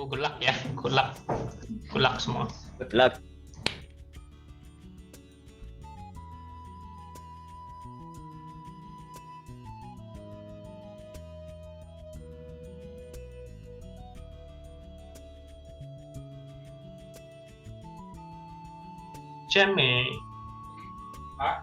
Oh, good luck ya, good luck semua. Good luck. Jamie. Pak,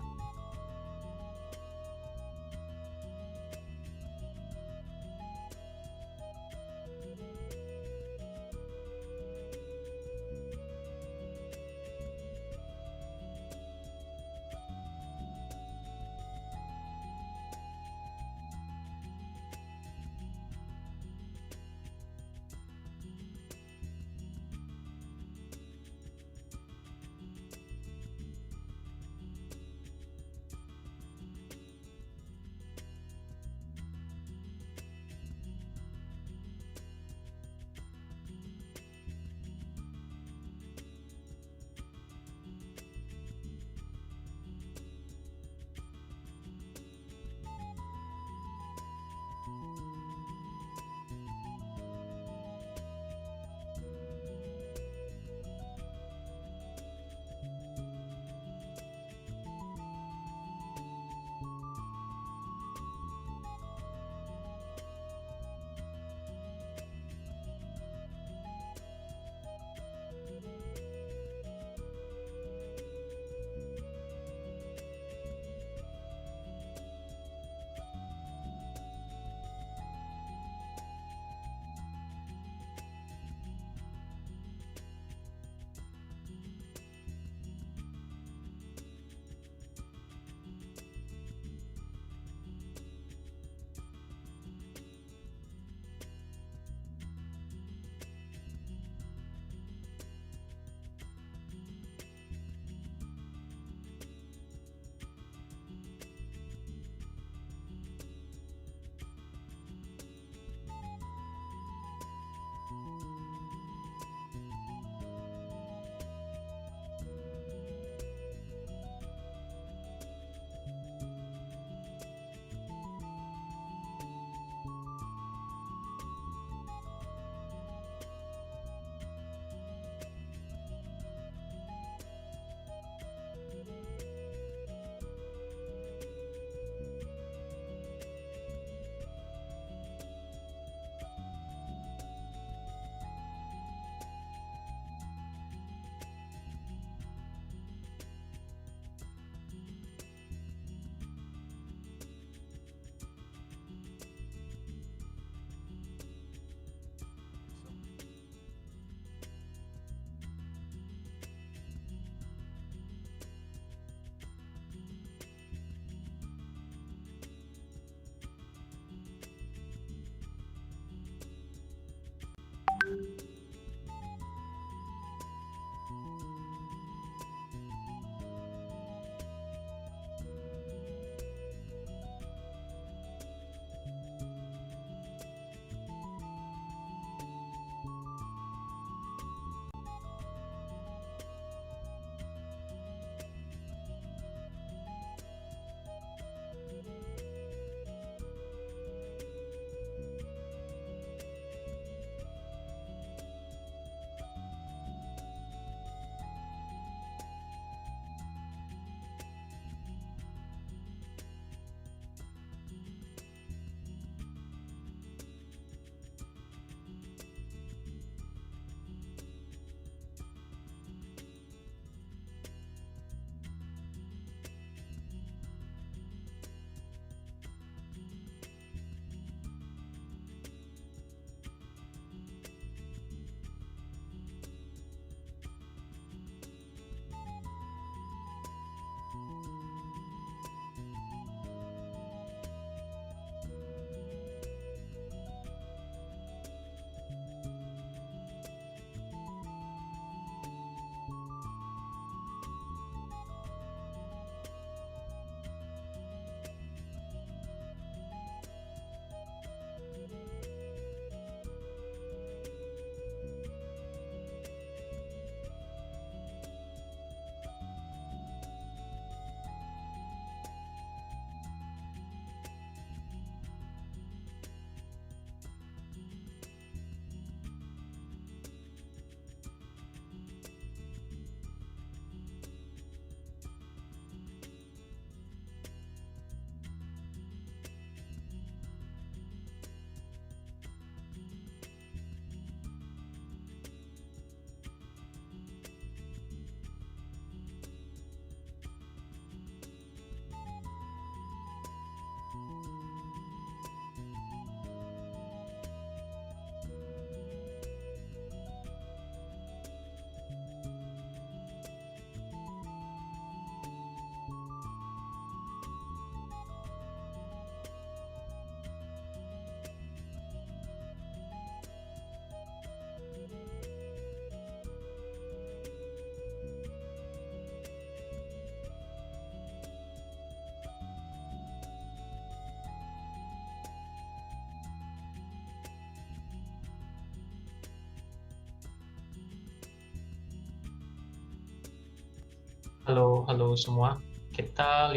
Halo semua. Kita 5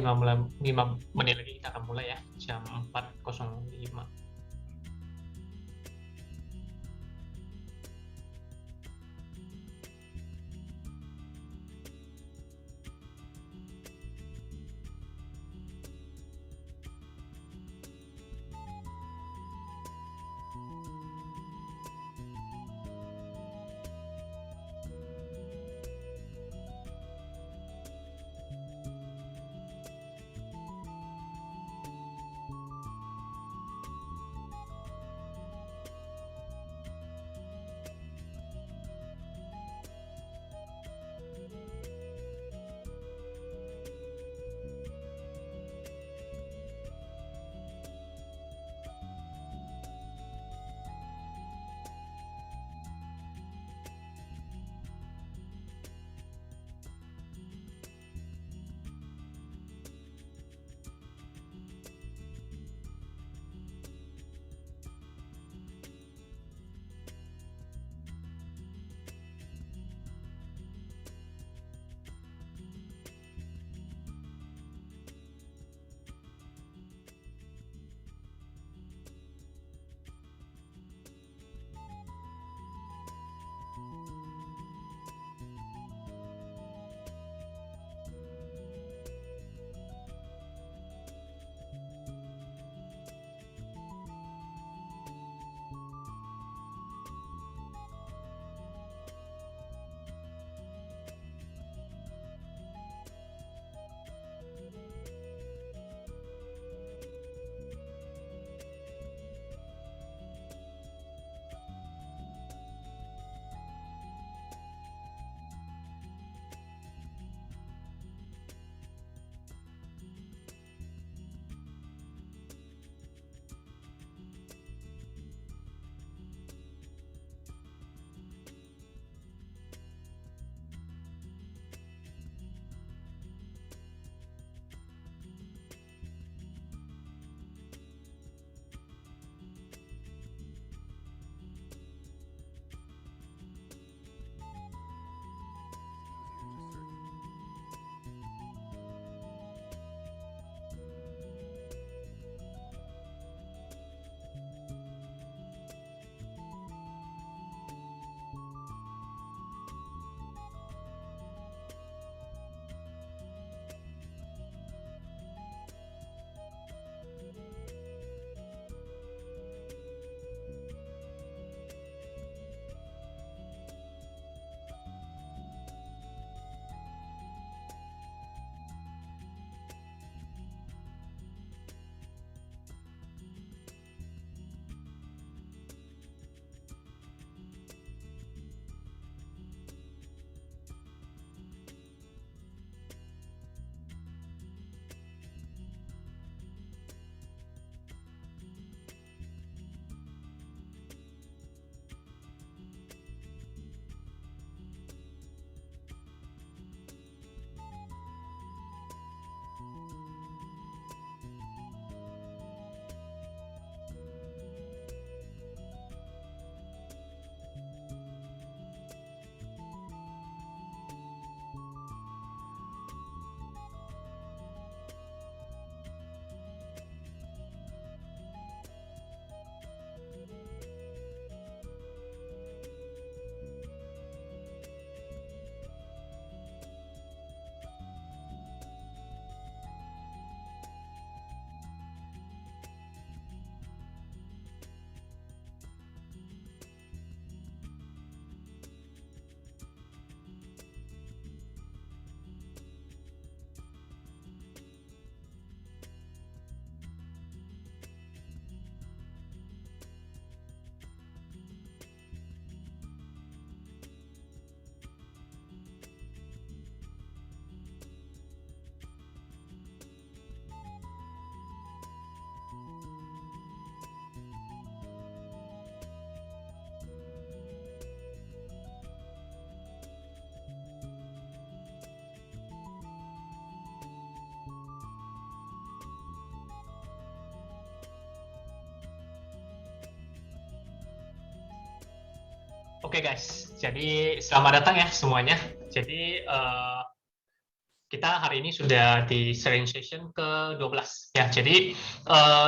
menit lagi kita akan mulai ya, jam 4.05. Oke guys, jadi selamat datang ya semuanya. Jadi kita hari ini sudah di sharing session ke-12 ya. Jadi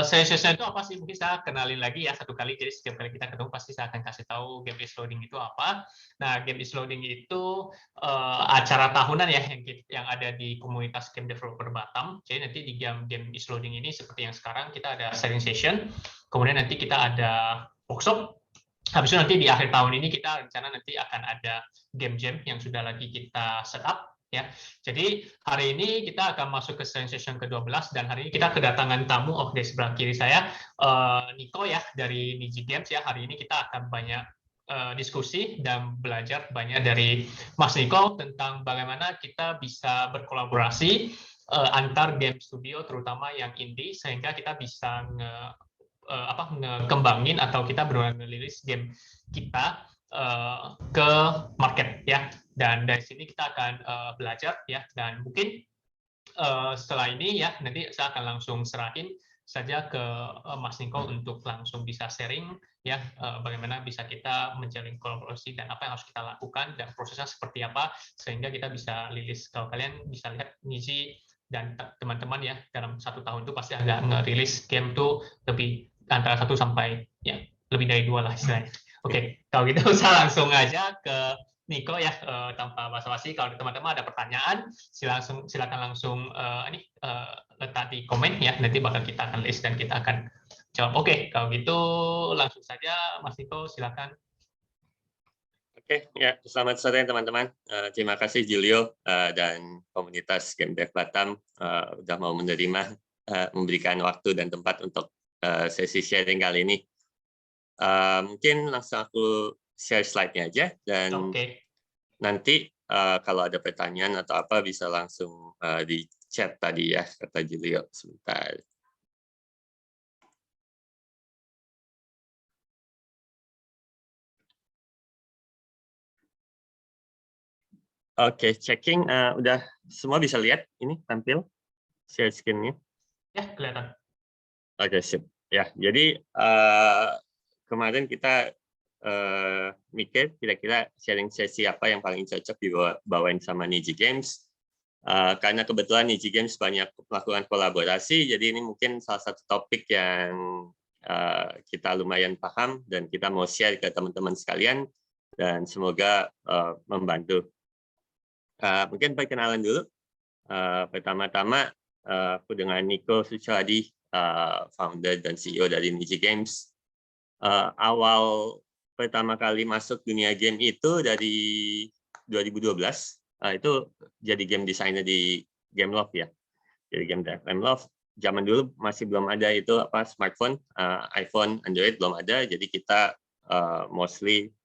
sharing session itu apa sih? Mungkin saya kenalin lagi ya satu kali. Jadi setiap kali kita ketemu pasti saya akan kasih tahu game is loading itu apa. Nah, game is loading itu acara tahunan ya yang ada di komunitas game developer Batam. Jadi nanti di game is loading ini seperti yang sekarang kita ada sharing session, kemudian nanti kita ada workshop. Habis itu nanti di akhir tahun ini kita rencana nanti akan ada game jam yang sudah lagi kita setup ya. Jadi hari ini kita akan masuk ke session ke-12 dan hari ini kita kedatangan tamu di sebelah kiri saya Nico ya dari Niji Games ya. Hari ini kita akan banyak diskusi dan belajar banyak dari Mas Nico tentang bagaimana kita bisa berkolaborasi antar game studio terutama yang indie sehingga kita bisa ngekembangin atau kita benar-benar ngeliris game kita ke market ya. Dan dari sini kita akan belajar ya, dan mungkin setelah ini ya nanti saya akan langsung serahin saja ke Mas Niko untuk langsung bisa sharing ya bagaimana bisa kita menjalin kolaborasi dan apa yang harus kita lakukan dan prosesnya seperti apa sehingga kita bisa rilis. Kalau kalian bisa lihat Niji dan teman-teman ya dalam 1 tahun itu pasti agak ngerilis game tuh lebih antara 1 sampai ya lebih dari 2 lah istilahnya. Oke, kalau gitu saya langsung aja ke Niko ya tanpa basa-basi. Kalau teman-teman ada pertanyaan silakan langsung letak di komen ya, nanti bakal kita akan list dan kita akan jawab. Oke, kalau gitu langsung saja Mas Niko silakan. Oke, ya selamat sore teman-teman. Terima kasih Julio dan komunitas Game Dev Batam sudah mau menerima memberikan waktu dan tempat untuk sesi sharing kali ini. Mungkin langsung aku share slide-nya aja dan nanti kalau ada pertanyaan atau apa bisa langsung di chat tadi ya kata Julio sebentar. Oke, checking udah semua bisa lihat ini tampil share screen-nya? Ya, kelihatan. Oke, sip. Ya, jadi kemarin kita mikir kira-kira sharing sesi apa yang paling cocok dibawain sama Niji Games. Karena kebetulan Niji Games banyak melakukan kolaborasi, jadi ini mungkin salah satu topik yang kita lumayan paham dan kita mau share ke teman-teman sekalian dan semoga membantu. Mungkin perkenalan dulu. Pertama-tama aku dengan Nico Suchadi, founder dan CEO dari Niji Games. Awal pertama kali masuk dunia game itu dari 2012, itu jadi game designer di Gameloft ya. Jadi game dev Gameloft. Zaman dulu masih belum ada itu smartphone, iPhone, Android belum ada. Jadi kita mostly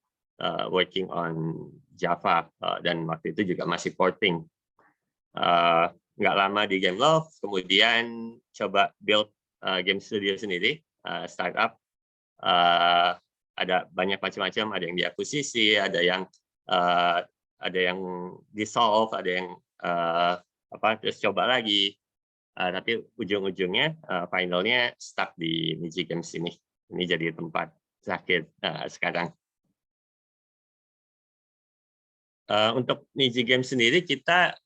working on Java dan waktu itu juga masih porting. Nggak lama di Gameloft, kemudian coba build game studio sendiri, startup. Ada banyak macam-macam, ada yang diakuisisi, ada yang dissolve, ada yang terus coba lagi. Tapi ujung-ujungnya finalnya stuck di Niji Games ini. Ini jadi tempat terakhir sekarang. Untuk Niji Games sendiri kita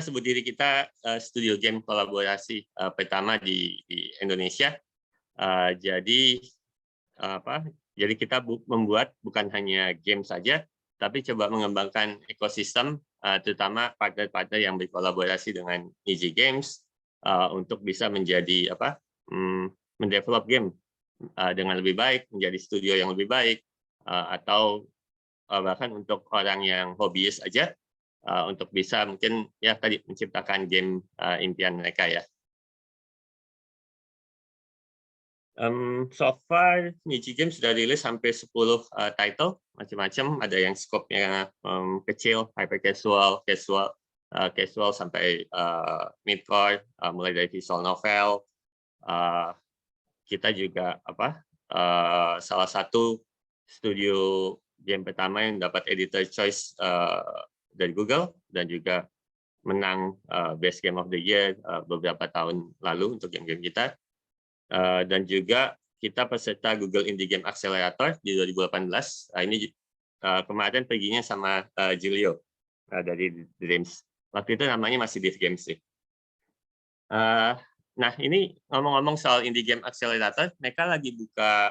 sebut diri kita studio game kolaborasi pertama di Indonesia. Jadi kita membuat bukan hanya game saja, tapi coba mengembangkan ekosistem, terutama partner-partner yang berkolaborasi dengan Niji Games untuk bisa menjadi mendevelop game dengan lebih baik, menjadi studio yang lebih baik, atau bahkan untuk orang yang hobiis aja untuk bisa mungkin ya tadi menciptakan game impian mereka ya. So far Niji Games sudah rilis sampai 10 title macam-macam, ada yang scope-nya kecil, hyper casual, casual sampai mid-core, mulai dari visual novel. Kita juga salah satu studio game pertama yang dapat editor choice dari Google dan juga menang Best Game of the Year beberapa tahun lalu untuk game-game kita. Dan juga kita peserta Google Indie Game Accelerator di 2018. Ini kemarin perginya sama Julio dari Dreams. Waktu itu namanya masih Div Games sih. Nah, ini ngomong-ngomong soal Indie Game Accelerator, mereka lagi buka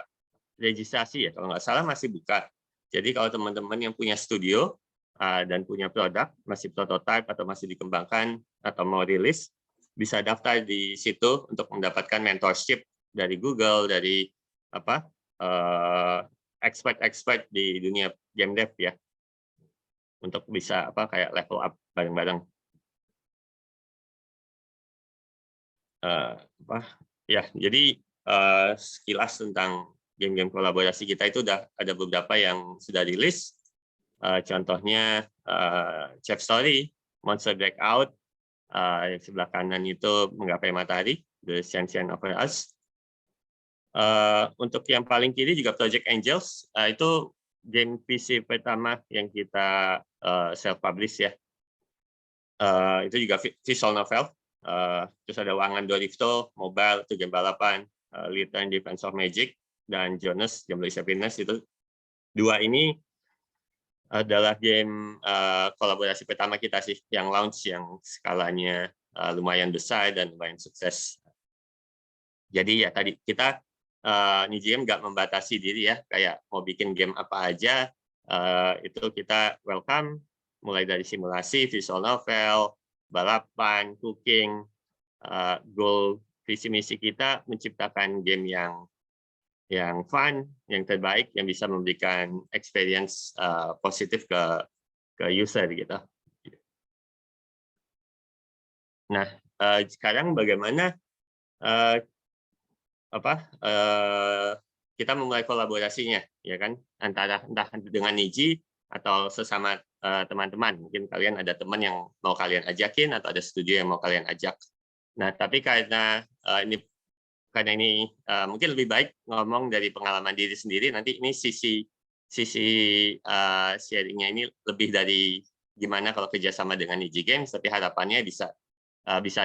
registrasi ya, kalau nggak salah masih buka. Jadi kalau teman-teman yang punya studio dan punya produk, masih prototype atau masih dikembangkan atau mau rilis, bisa daftar di situ untuk mendapatkan mentorship dari Google, dari apa expert-expert di dunia game dev ya, untuk bisa kayak level up bareng-bareng. Ya, jadi sekilas tentang game-game kolaborasi kita itu udah ada beberapa yang sudah rilis. Contohnya Chef Story, Monster Breakout, yang sebelah kanan itu Menggapai Matahari, The Sentient Over Us. Untuk yang paling kiri juga Project Angels, itu game PC pertama yang kita self-publish ya. Itu juga visual novel. Terus ada Wangan Dorifto, mobile, itu game balapan, Return Defense of Magic, dan Jonas, Game List Happiness, itu dua ini adalah game kolaborasi pertama kita sih, yang launch, yang skalanya lumayan besar dan lumayan sukses. Jadi ya tadi, kita Niji Game nggak membatasi diri ya, kayak mau bikin game apa aja, itu kita welcome, mulai dari simulasi, visual novel, balapan, cooking, goal visi misi kita menciptakan game yang fun, yang terbaik, yang bisa memberikan experience positif ke user gitu. Nah, sekarang bagaimana kita memulai kolaborasinya, ya kan, antara entah dengan Niji atau sesama teman-teman. Mungkin kalian ada teman yang mau kalian ajakin atau ada studio yang mau kalian ajak. Nah, tapi karena ini mungkin lebih baik ngomong dari pengalaman diri sendiri. Nanti ini sisi sharingnya ini lebih dari gimana kalau kerjasama dengan Niji Games, tapi harapannya bisa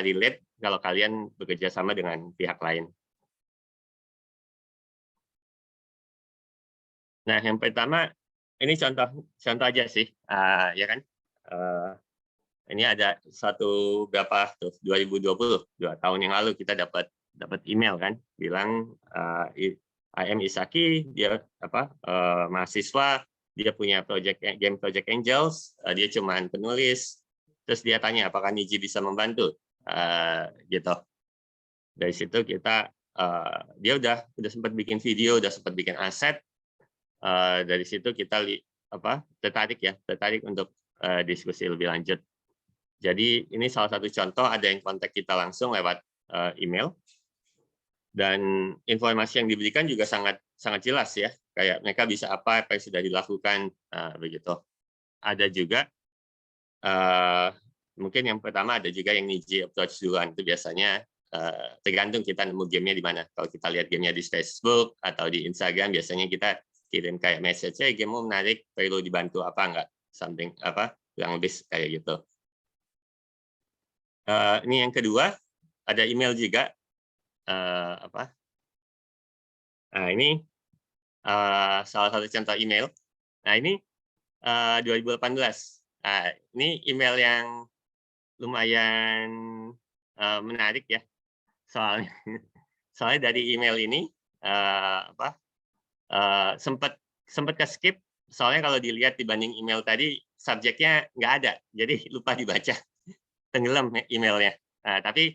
relate kalau kalian bekerja sama dengan pihak lain. Nah, yang pertama ini contoh aja sih, ya kan. Ini ada berapa tuh, 2020, 2 tahun yang lalu kita dapat email kan, bilang I.M. Isaki, dia mahasiswa, dia punya game Project Angels, dia cuma penulis, terus dia tanya apakah Niji bisa membantu, gitu. Dari situ kita dia udah sempat bikin video, udah sempat bikin aset. Dari situ kita tertarik untuk diskusi lebih lanjut. Jadi ini salah satu contoh, ada yang kontak kita langsung lewat email, dan informasi yang diberikan juga sangat jelas ya, kayak mereka bisa apa yang sudah dilakukan, begitu. Ada juga mungkin yang pertama ada juga yang Niji approach duluan, itu biasanya tergantung kita nemu gamenya di mana. Kalau kita lihat gamenya di Facebook atau di Instagram, biasanya kita kirim kayak message, gamemu menarik, perlu dibantu apa enggak, something kurang lebih kayak gitu. Ini yang kedua, ada email juga. Nah, ini salah satu contoh email. Nah, ini 2018. Nah, ini email yang lumayan menarik ya, soalnya dari email ini sempat ke skip, soalnya kalau dilihat dibanding email tadi subjeknya nggak ada, jadi lupa dibaca, tenggelam emailnya. Nah, tapi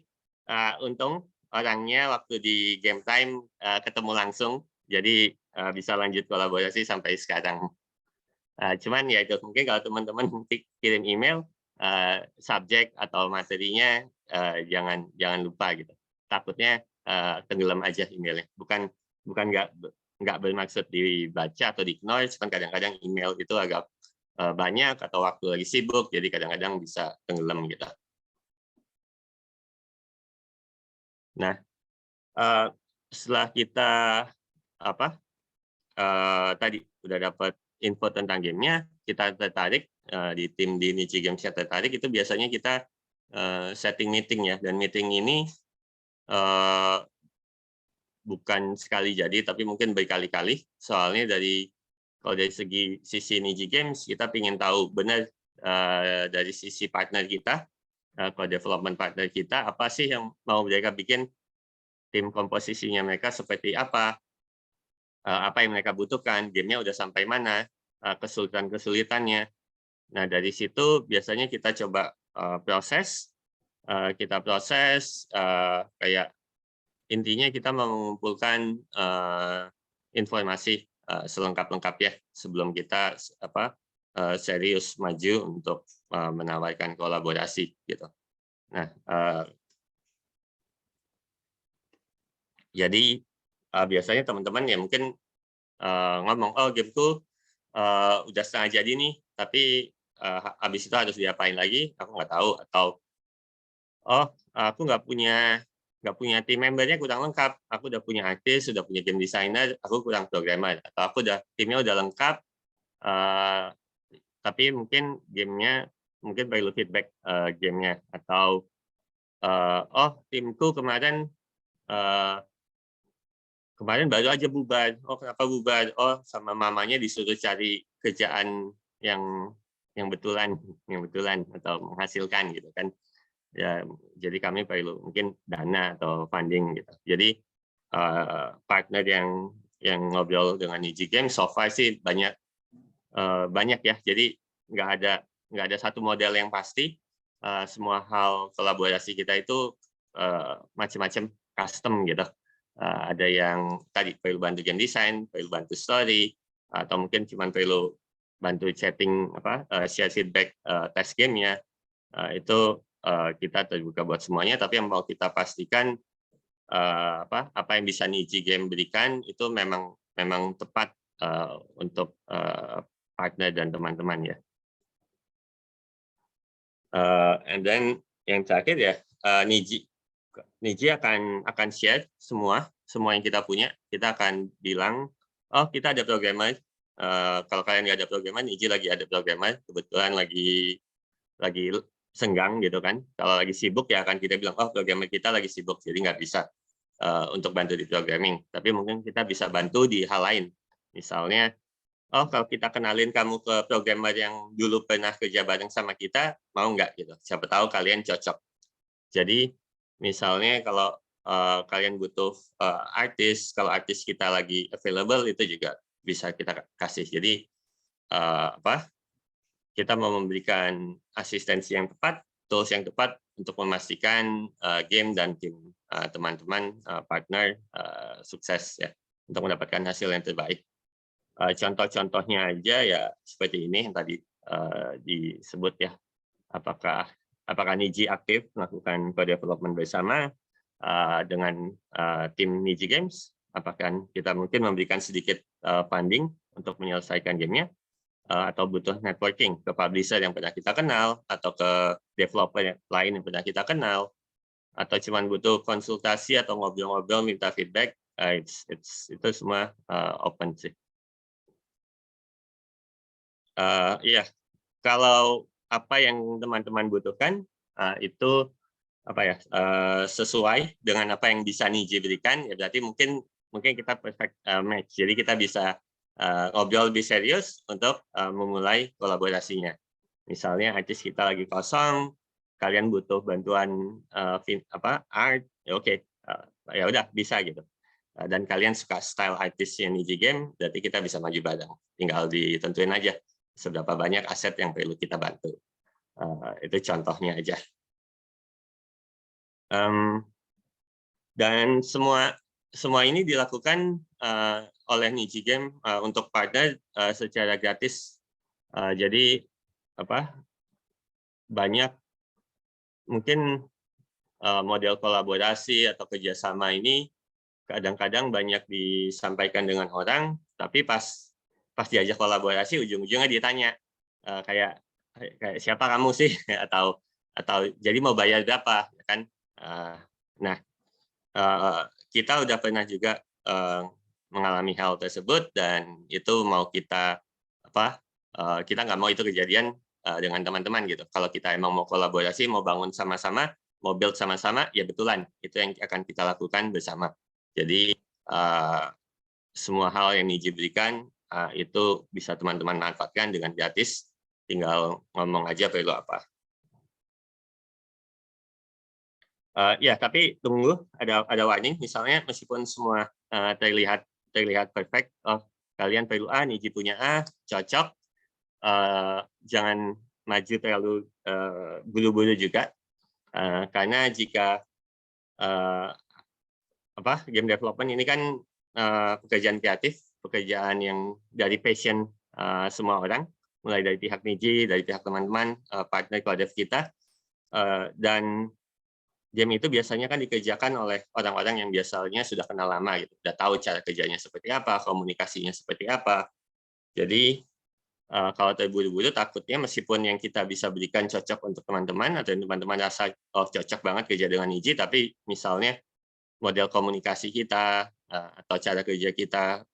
untung orangnya waktu di game time ketemu langsung, jadi bisa lanjut kolaborasi sampai sekarang. Cuman ya itu, mungkin kalau teman-teman kirim email, subjek atau materinya jangan lupa gitu. Takutnya tenggelam aja emailnya. Bukan nggak bermaksud dibaca atau di-ignore, cuman kadang-kadang email itu agak banyak atau waktu lagi sibuk, jadi kadang-kadang bisa tenggelam gitu. Nah, setelah kita tadi udah dapat info tentang gamenya, kita tertarik di tim di Niji Games tertarik, itu biasanya kita setting meeting ya, dan meeting ini bukan sekali jadi, tapi mungkin berkali-kali, soalnya kalau dari sisi Niji Games, kita ingin tahu benar dari sisi partner kita, co-development partner kita, apa sih yang mau mereka bikin, tim komposisinya mereka seperti apa yang mereka butuhkan, gamenya udah sampai mana, kesulitan-kesulitannya. Nah, dari situ biasanya kita coba proses, kayak intinya kita mengumpulkan informasi selengkap-lengkapnya sebelum kita serius maju untuk menawarkan kolaborasi gitu. Nah, jadi biasanya teman-teman ya mungkin ngomong, oh gameku udah setengah jadi nih, tapi habis itu harus diapain lagi? Aku nggak tahu. Atau oh aku nggak punya tim membernya kurang lengkap. Aku udah punya artis, sudah punya game designer, aku kurang programmer. Atau aku timnya udah lengkap, tapi mungkin gamenya mungkin perlu feedback gamenya. Atau oh timku kemarin baru aja bubar. Oh, kenapa bubar? Oh, sama mamanya disuruh cari kerjaan yang betulan atau menghasilkan gitu kan. Ya, jadi kami perlu mungkin dana atau funding gitu. Jadi partner yang ngobrol dengan Niji Games so far sih banyak ya. Jadi nggak ada satu model yang pasti. Semua hal kolaborasi kita itu macam-macam custom gitu. Ada yang tadi perlu bantu game design, perlu bantu story, atau mungkin cuma perlu bantu chatting share feedback test game-nya. Itu kita terbuka buat semuanya, tapi yang mau kita pastikan apa yang bisa Niji Game berikan itu memang tepat untuk partner dan teman-teman ya. And then yang terakhir ya, Niji akan share semua yang kita punya. Kita akan bilang, oh kita ada programmer. Kalau kalian nggak ada programmer, Niji lagi ada programmer. Kebetulan lagi senggang gitu kan. Kalau lagi sibuk ya akan kita bilang, oh programmer kita lagi sibuk, jadi nggak bisa untuk bantu di programming. Tapi mungkin kita bisa bantu di hal lain. Misalnya, oh kalau kita kenalin kamu ke programmer yang dulu pernah kerja bareng sama kita, mau nggak gitu? Siapa tahu kalian cocok. Jadi misalnya kalau kalian butuh artis, kalau artis kita lagi available itu juga bisa kita kasih. Jadi kita mau memberikan asistensi yang tepat, tools yang tepat untuk memastikan game dan tim teman-teman partner sukses ya untuk mendapatkan hasil yang terbaik. Contoh-contohnya aja ya seperti ini yang tadi disebut ya. Apakah Niji aktif melakukan co-development bersama dengan tim Niji Games? Apakah kita mungkin memberikan sedikit funding untuk menyelesaikan gamenya? Atau butuh networking ke publisher yang pernah kita kenal, atau ke developer lain yang pernah kita kenal, atau cuma butuh konsultasi atau ngobrol-ngobrol minta feedback, itu semua open sih. Iya, kalau apa yang teman-teman butuhkan itu sesuai dengan apa yang bisa Niji berikan, ya berarti mungkin kita perfect match. Jadi kita bisa ngobrol lebih serius untuk memulai kolaborasinya. Misalnya artis kita lagi kosong, kalian butuh bantuan art, ya oke, ya udah bisa gitu. Dan kalian suka style artisnya Niji Game, berarti kita bisa maju bareng. Tinggal ditentuin aja seberapa banyak aset yang perlu kita bantu. Itu contohnya aja. Dan semua ini dilakukan oleh Niji Game untuk partner secara gratis. Jadi banyak mungkin model kolaborasi atau kerjasama ini kadang-kadang banyak disampaikan dengan orang, tapi pas diajak kolaborasi ujung-ujungnya ditanya kayak siapa kamu sih atau jadi mau bayar berapa kan? Nah, kita udah pernah juga mengalami hal tersebut, dan itu mau kita kita nggak mau itu kejadian dengan teman-teman gitu. Kalau kita emang mau kolaborasi, mau bangun sama-sama, mau build sama-sama, ya betulan itu yang akan kita lakukan bersama. Jadi semua hal yang Niji berikan itu bisa teman-teman manfaatkan dengan gratis, tinggal ngomong aja perlu apa. Ya, tapi tunggu, ada warning. Misalnya meskipun semua terlihat perfect, oh kalian perlu A, Niji punya A, cocok. Jangan maju terlalu buru-buru juga, karena jika game development ini kan pekerjaan kreatif, pekerjaan yang dari passion semua orang, mulai dari pihak Niji, dari pihak teman-teman, partner kolaboratif kita, dan game itu biasanya kan dikerjakan oleh orang-orang yang biasanya sudah kenal lama, gitu, udah tahu cara kerjanya seperti apa, komunikasinya seperti apa. Jadi kalau terburu-buru, takutnya meskipun yang kita bisa berikan cocok untuk teman-teman, atau teman-teman rasa oh cocok banget kerja dengan Niji, tapi misalnya model komunikasi kita atau cara kerja kita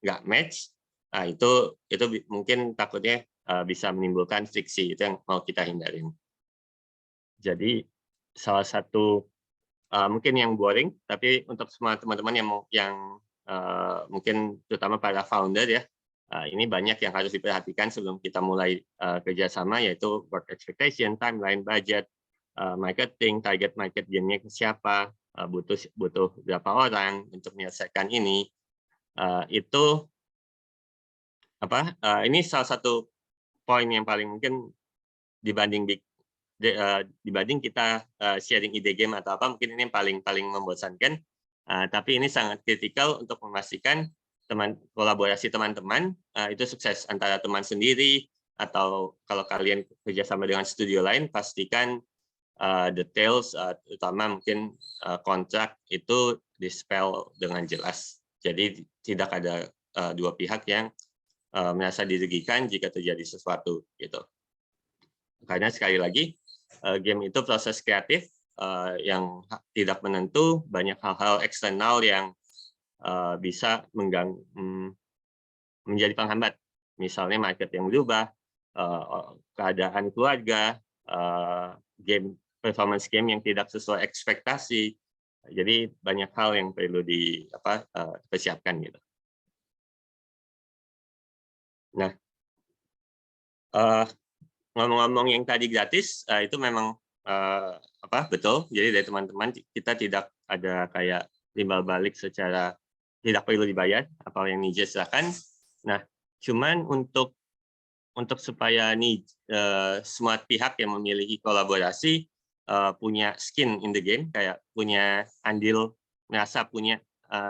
nggak match, itu mungkin takutnya bisa menimbulkan friksi. Itu yang mau kita hindarin. Jadi salah satu mungkin yang boring, tapi untuk semua teman-teman yang mungkin terutama para founder ya, ini banyak yang harus diperhatikan sebelum kita mulai kerjasama, yaitu work expectation, timeline, budget, marketing, target market game-nya ke siapa, butuh berapa orang untuk menyelesaikan ini. Itu ini salah satu poin yang paling mungkin dibanding kita sharing ide game atau apa, mungkin ini yang paling membosankan, tapi ini sangat kritikal untuk memastikan kolaborasi teman-teman itu sukses, antara teman sendiri atau kalau kalian kerjasama dengan studio lain, pastikan details, terutama mungkin kontrak itu di-spell dengan jelas. Jadi tidak ada dua pihak yang merasa dirugikan jika terjadi sesuatu, gitu. Karena sekali lagi, game itu proses kreatif yang tidak menentu, banyak hal-hal eksternal yang bisa menjadi penghambat. Misalnya market yang berubah, keadaan keluarga, performance game yang tidak sesuai ekspektasi. Jadi banyak hal yang perlu dipersiapkan gitu. Nah, ngomong-ngomong yang tadi gratis, itu memang betul. Jadi dari teman-teman kita tidak ada kayak timbal balik secara tidak perlu dibayar apa yang Niji silakan. Nah, cuman untuk supaya semua pihak yang memiliki kolaborasi punya skin in the game, kayak punya andil, merasa punya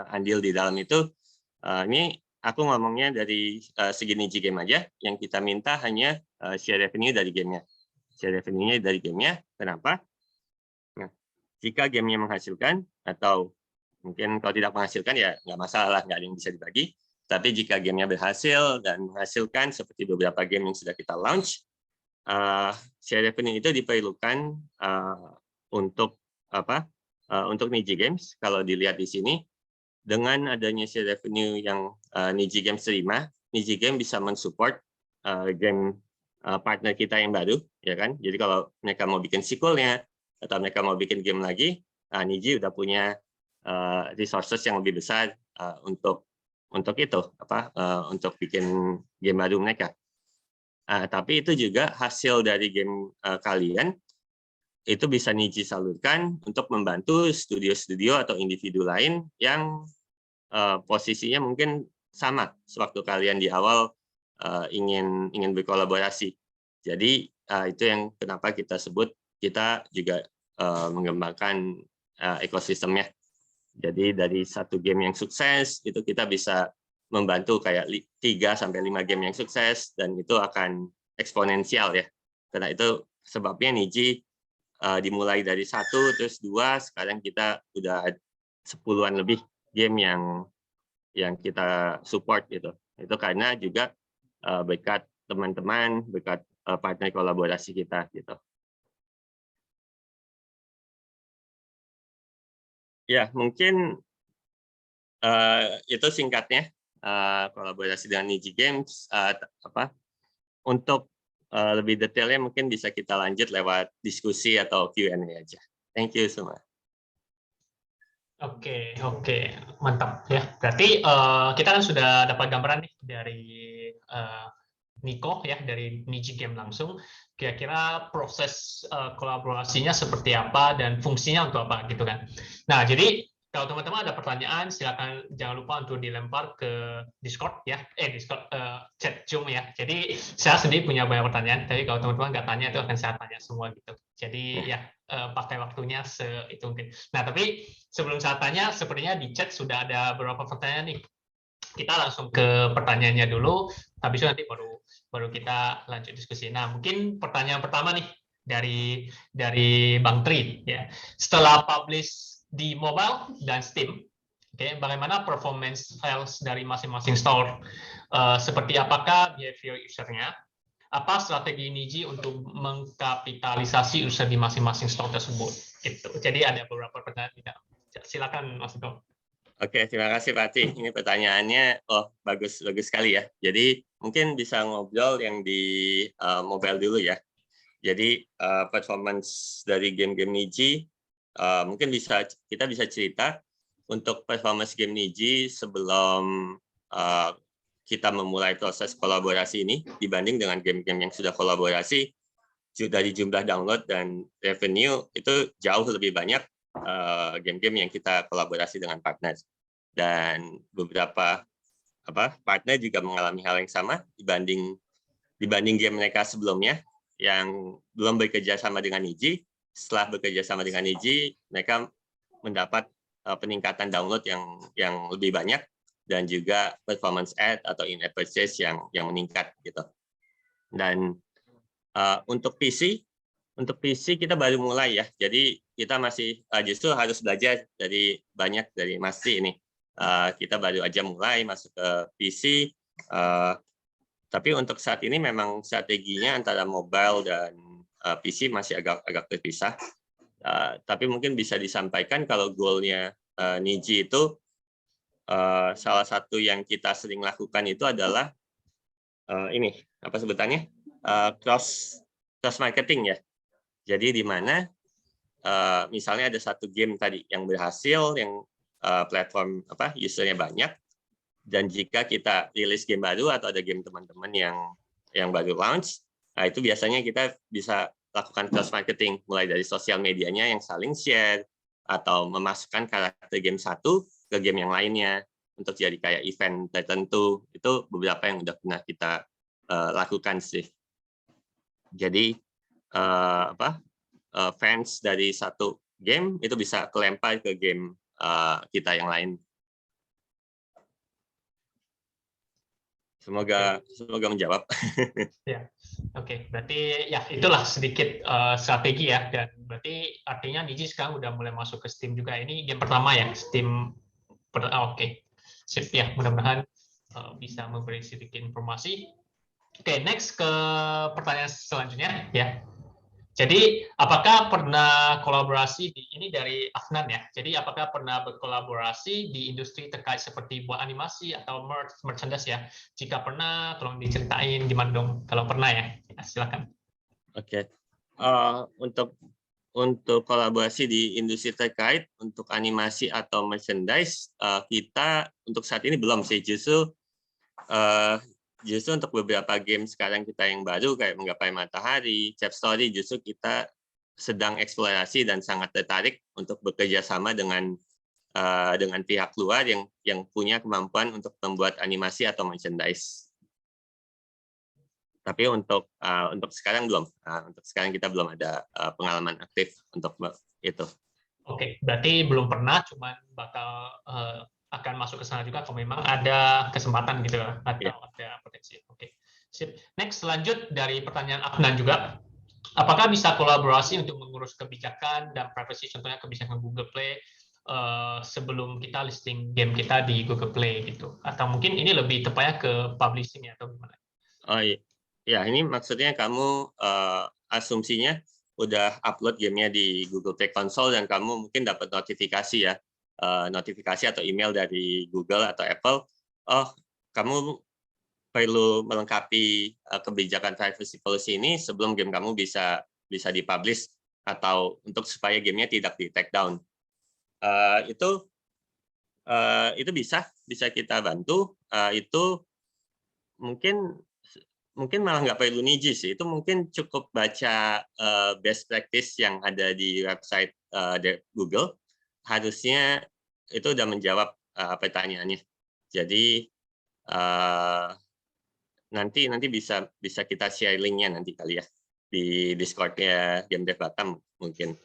andil di dalam itu. Ini aku ngomongnya dari segi Niji Game aja, yang kita minta hanya share revenue dari gamenya. Share revenue-nya dari gamenya, kenapa? Nah, jika gamenya menghasilkan, atau mungkin kalau tidak menghasilkan ya nggak masalah, nggak ada yang bisa dibagi. Tapi jika gamenya berhasil dan menghasilkan, seperti beberapa game yang sudah kita launch, share revenue itu diperlukan untuk Niji Games. Kalau dilihat di sini, dengan adanya share revenue yang Niji Games terima, Niji Games bisa mensupport game partner kita yang baru, ya kan? Jadi kalau mereka mau bikin sequel-nya atau mereka mau bikin game lagi, Niji udah punya resources yang lebih besar untuk bikin game baru mereka. Tapi itu juga hasil dari game kalian itu bisa Niji salurkan untuk membantu studio-studio atau individu lain yang posisinya mungkin sama sewaktu kalian di awal ingin berkolaborasi. Jadi itu yang kenapa kita sebut kita juga mengembangkan ekosistemnya. Jadi dari satu game yang sukses itu kita bisa membantu kayak 3-5 game yang sukses, dan itu akan eksponensial ya. Karena itu sebabnya Niji dimulai dari 1, terus 2, sekarang kita udah 10-an lebih game yang kita support gitu. Itu karena juga berkat teman-teman, berkat partner kolaborasi kita gitu. Ya, mungkin itu singkatnya kolaborasi dengan Niji Games. Untuk lebih detailnya mungkin bisa kita lanjut lewat diskusi atau Q&A aja. Thank you semua. Oke, mantap ya. Berarti kita kan sudah dapat gambaran nih dari Niko ya dari Niji Game langsung, kira-kira proses kolaborasinya seperti apa dan fungsinya untuk apa gitu kan. Nah, jadi kalau teman-teman ada pertanyaan, silakan jangan lupa untuk dilempar ke Discord ya, Discord chat Zoom ya. Jadi saya sendiri punya banyak pertanyaan, tapi kalau teman-teman nggak tanya itu akan saya tanya semua gitu. Jadi ya pakai waktunya itu mungkin. Nah, tapi sebelum saya tanya, sepertinya di chat sudah ada beberapa pertanyaan nih. Kita langsung ke pertanyaannya dulu, habis itu nanti baru kita lanjut diskusi. Nah, mungkin pertanyaan pertama nih dari Bang Tri ya. Setelah publish di mobile dan Steam, bagaimana performance files dari masing-masing store? Seperti apakah behavior usernya? Apa strategi Niji untuk mengkapitalisasi user di masing-masing store tersebut? Gitu. Jadi ada beberapa pertanyaan. Silakan Mas Ito. Oke, terima kasih Pak Ati. Ini pertanyaannya, bagus sekali ya. Jadi mungkin bisa ngobrol yang di mobile dulu ya. Jadi performance dari game-game Niji, mungkin kita bisa cerita untuk performance game Niji sebelum kita memulai proses kolaborasi ini dibanding dengan game-game yang sudah kolaborasi, dari jumlah download dan revenue itu jauh lebih banyak game-game yang kita kolaborasi dengan partner. Dan beberapa partner juga mengalami hal yang sama dibanding game mereka sebelumnya yang belum bekerja sama dengan Niji. Setelah bekerja sama dengan Niji, mereka mendapat peningkatan download yang lebih banyak dan juga performance ad atau in-app purchase yang meningkat gitu. Dan untuk PC kita baru mulai ya. Jadi kita masih justru harus belajar dari Mas Tri ini. Kita baru aja mulai masuk ke PC. Tapi untuk saat ini memang strateginya antara mobile dan PC masih agak terpisah. Tapi mungkin bisa disampaikan kalau goal-nya Niji itu salah satu yang kita sering lakukan itu adalah ini apa sebutannya cross marketing ya. Jadi di mana misalnya ada satu game tadi yang berhasil, yang platform usernya banyak. Dan jika kita rilis game baru atau ada game teman-teman yang baru launch, nah itu biasanya kita bisa lakukan cross marketing mulai dari sosial medianya yang saling share atau memasukkan karakter game satu ke game yang lainnya untuk jadi kayak event tertentu. Itu beberapa yang udah pernah kita lakukan sih. Jadi fans dari satu game itu bisa kelempar ke game kita yang lain. Semoga menjawab. Ya, oke. Berarti ya itulah sedikit strategi ya. Dan berarti artinya Niji sekarang udah mulai masuk ke Steam juga. Ini game pertama ya, Steam. Oke. Sip ya, mudah-mudahan bisa memberi sedikit informasi. Oke, next ke pertanyaan selanjutnya ya. Jadi, apakah pernah kolaborasi ini dari Afnan ya? Jadi, apakah pernah berkolaborasi di industri terkait seperti buat animasi atau merchandise ya? Jika pernah, tolong diceritain gimana dong kalau pernah ya. Silakan. Oke. Untuk kolaborasi di industri terkait untuk animasi atau merchandise, kita untuk saat ini belum sih. Justru untuk beberapa game sekarang kita yang baru kayak Menggapai Matahari, Chap Story, justru kita sedang eksplorasi dan sangat tertarik untuk bekerja sama dengan pihak luar yang punya kemampuan untuk membuat animasi atau merchandise. Tapi untuk sekarang belum. Untuk sekarang kita belum ada pengalaman aktif untuk itu. Oke, berarti belum pernah, cuman bakal akan masuk ke sana juga kalau memang ada kesempatan gitu ya, atau ada potensi. Oke, sip. Next, lanjut dari pertanyaan Afnan juga. Apakah bisa kolaborasi untuk mengurus kebijakan dan privacy, contohnya kebijakan Google Play sebelum kita listing game kita di Google Play gitu? Atau mungkin ini lebih tepatnya ke publishing atau gimana? Oh iya, ya ini maksudnya kamu asumsinya udah upload gamenya di Google Play Console dan kamu mungkin dapat notifikasi ya, notifikasi atau email dari Google atau Apple, kamu perlu melengkapi kebijakan privacy policy ini sebelum game kamu bisa dipublish atau untuk supaya gamenya tidak di take down. Itu bisa kita bantu. Itu mungkin mungkin malah nggak perlu Niji sih. Itu mungkin cukup baca best practice yang ada di website Google. Harusnya itu udah menjawab pertanyaannya. Jadi nanti bisa kita share linknya nanti kali ya di Discord-nya Game Dev Batam mungkin.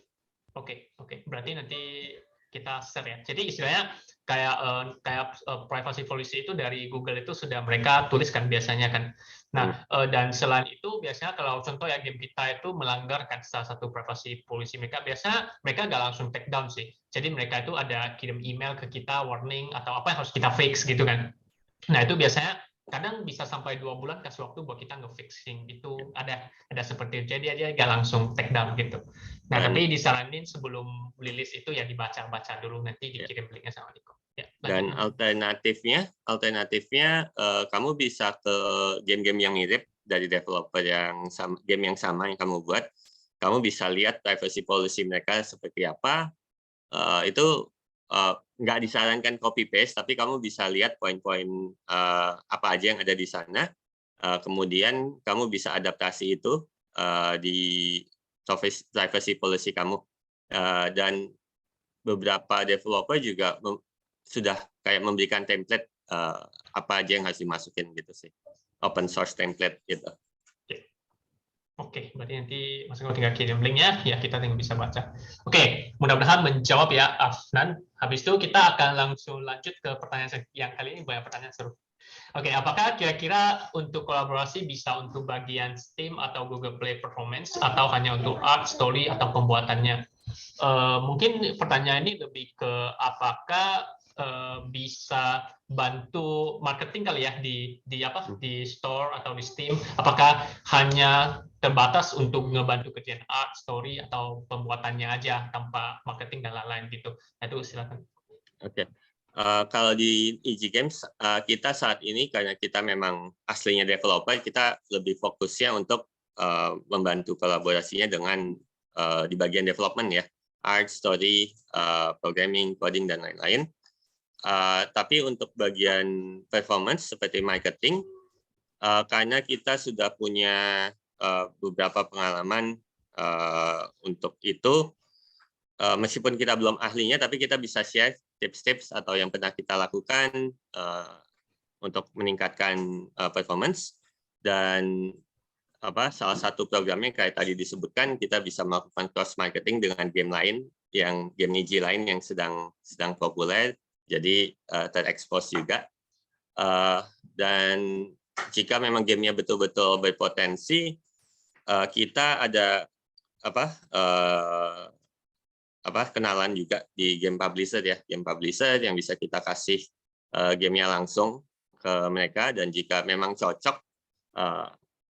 Oke. Berarti nanti kita share ya. Jadi istilahnya kayak privacy policy itu dari Google itu sudah mereka tuliskan biasanya kan. Nah, dan selain itu biasanya kalau contoh ya game kita itu melanggar kan salah satu privacy policy mereka, biasanya mereka nggak langsung take down sih. Jadi mereka itu ada kirim email ke kita warning atau apa yang harus kita fix gitu kan. Nah, itu biasanya kadang bisa sampai 2 bulan kasih waktu buat kita nge-fixing itu, ada seperti itu. Jadi dia nggak langsung take down gitu. Nah, tapi disaranin sebelum rilis itu ya dibaca-baca dulu, nanti dikirim linknya sama Niko. Ya, dan alternatifnya kamu bisa ke game-game yang mirip dari developer yang sama, game yang sama yang kamu buat, kamu bisa lihat privacy policy mereka seperti apa. Itu nggak disarankan copy paste, tapi kamu bisa lihat poin-poin apa aja yang ada di sana. Kemudian kamu bisa adaptasi itu di privacy policy kamu. Dan beberapa developer juga sudah kayak memberikan template apa aja yang harus dimasukin gitu sih, open source template gitu. Oke, berarti nanti Mas Eko tinggal kirim linknya, ya kita tinggal bisa baca. Oke, mudah-mudahan menjawab ya Afnan. Habis itu kita akan langsung lanjut ke pertanyaan yang kali ini banyak pertanyaan seru. Oke, apakah kira-kira untuk kolaborasi bisa untuk bagian Steam atau Google Play Performance atau hanya untuk art, story atau pembuatannya? Mungkin pertanyaan ini lebih ke apakah bisa bantu marketing kali ya di store atau di Steam, apakah hanya terbatas untuk ngebantu kerjaan art, story atau pembuatannya aja tanpa marketing dan lain-lain gitu. Itu silakan. Oke. Kalau di EG Games kita saat ini karena kita memang aslinya developer, kita lebih fokusnya untuk membantu kolaborasinya dengan di bagian development ya, art, story, programming, coding dan lain-lain. Tapi untuk bagian performance seperti marketing, karena kita sudah punya beberapa pengalaman untuk itu, meskipun kita belum ahlinya, tapi kita bisa share tips-tips atau yang pernah kita lakukan untuk meningkatkan performance. Dan salah satu programnya kayak tadi disebutkan, kita bisa melakukan cross marketing dengan game lain, yang game niche lain yang sedang populer, jadi terekspos juga. Dan jika memang gamenya betul-betul berpotensi, kita ada kenalan juga di game publisher ya, game publisher yang bisa kita kasih gamenya langsung ke mereka. Dan jika memang cocok,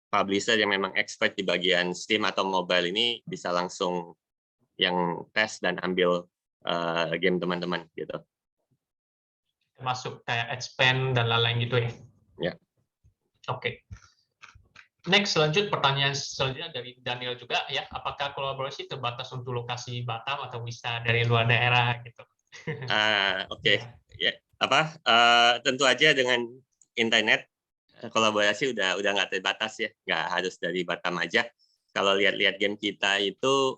publisher yang memang expert di bagian Steam atau mobile ini bisa langsung yang tes dan ambil game teman-teman gitu. Masuk kayak ad spend dan lain-lain gitu ya. Ya. Oke. Next, pertanyaan selanjutnya dari Daniel juga ya, apakah kolaborasi terbatas untuk lokasi Batam atau bisa dari luar daerah gitu? Oke. Ya, tentu aja dengan internet kolaborasi udah nggak terbatas ya, nggak harus dari Batam aja. Kalau lihat-lihat game kita itu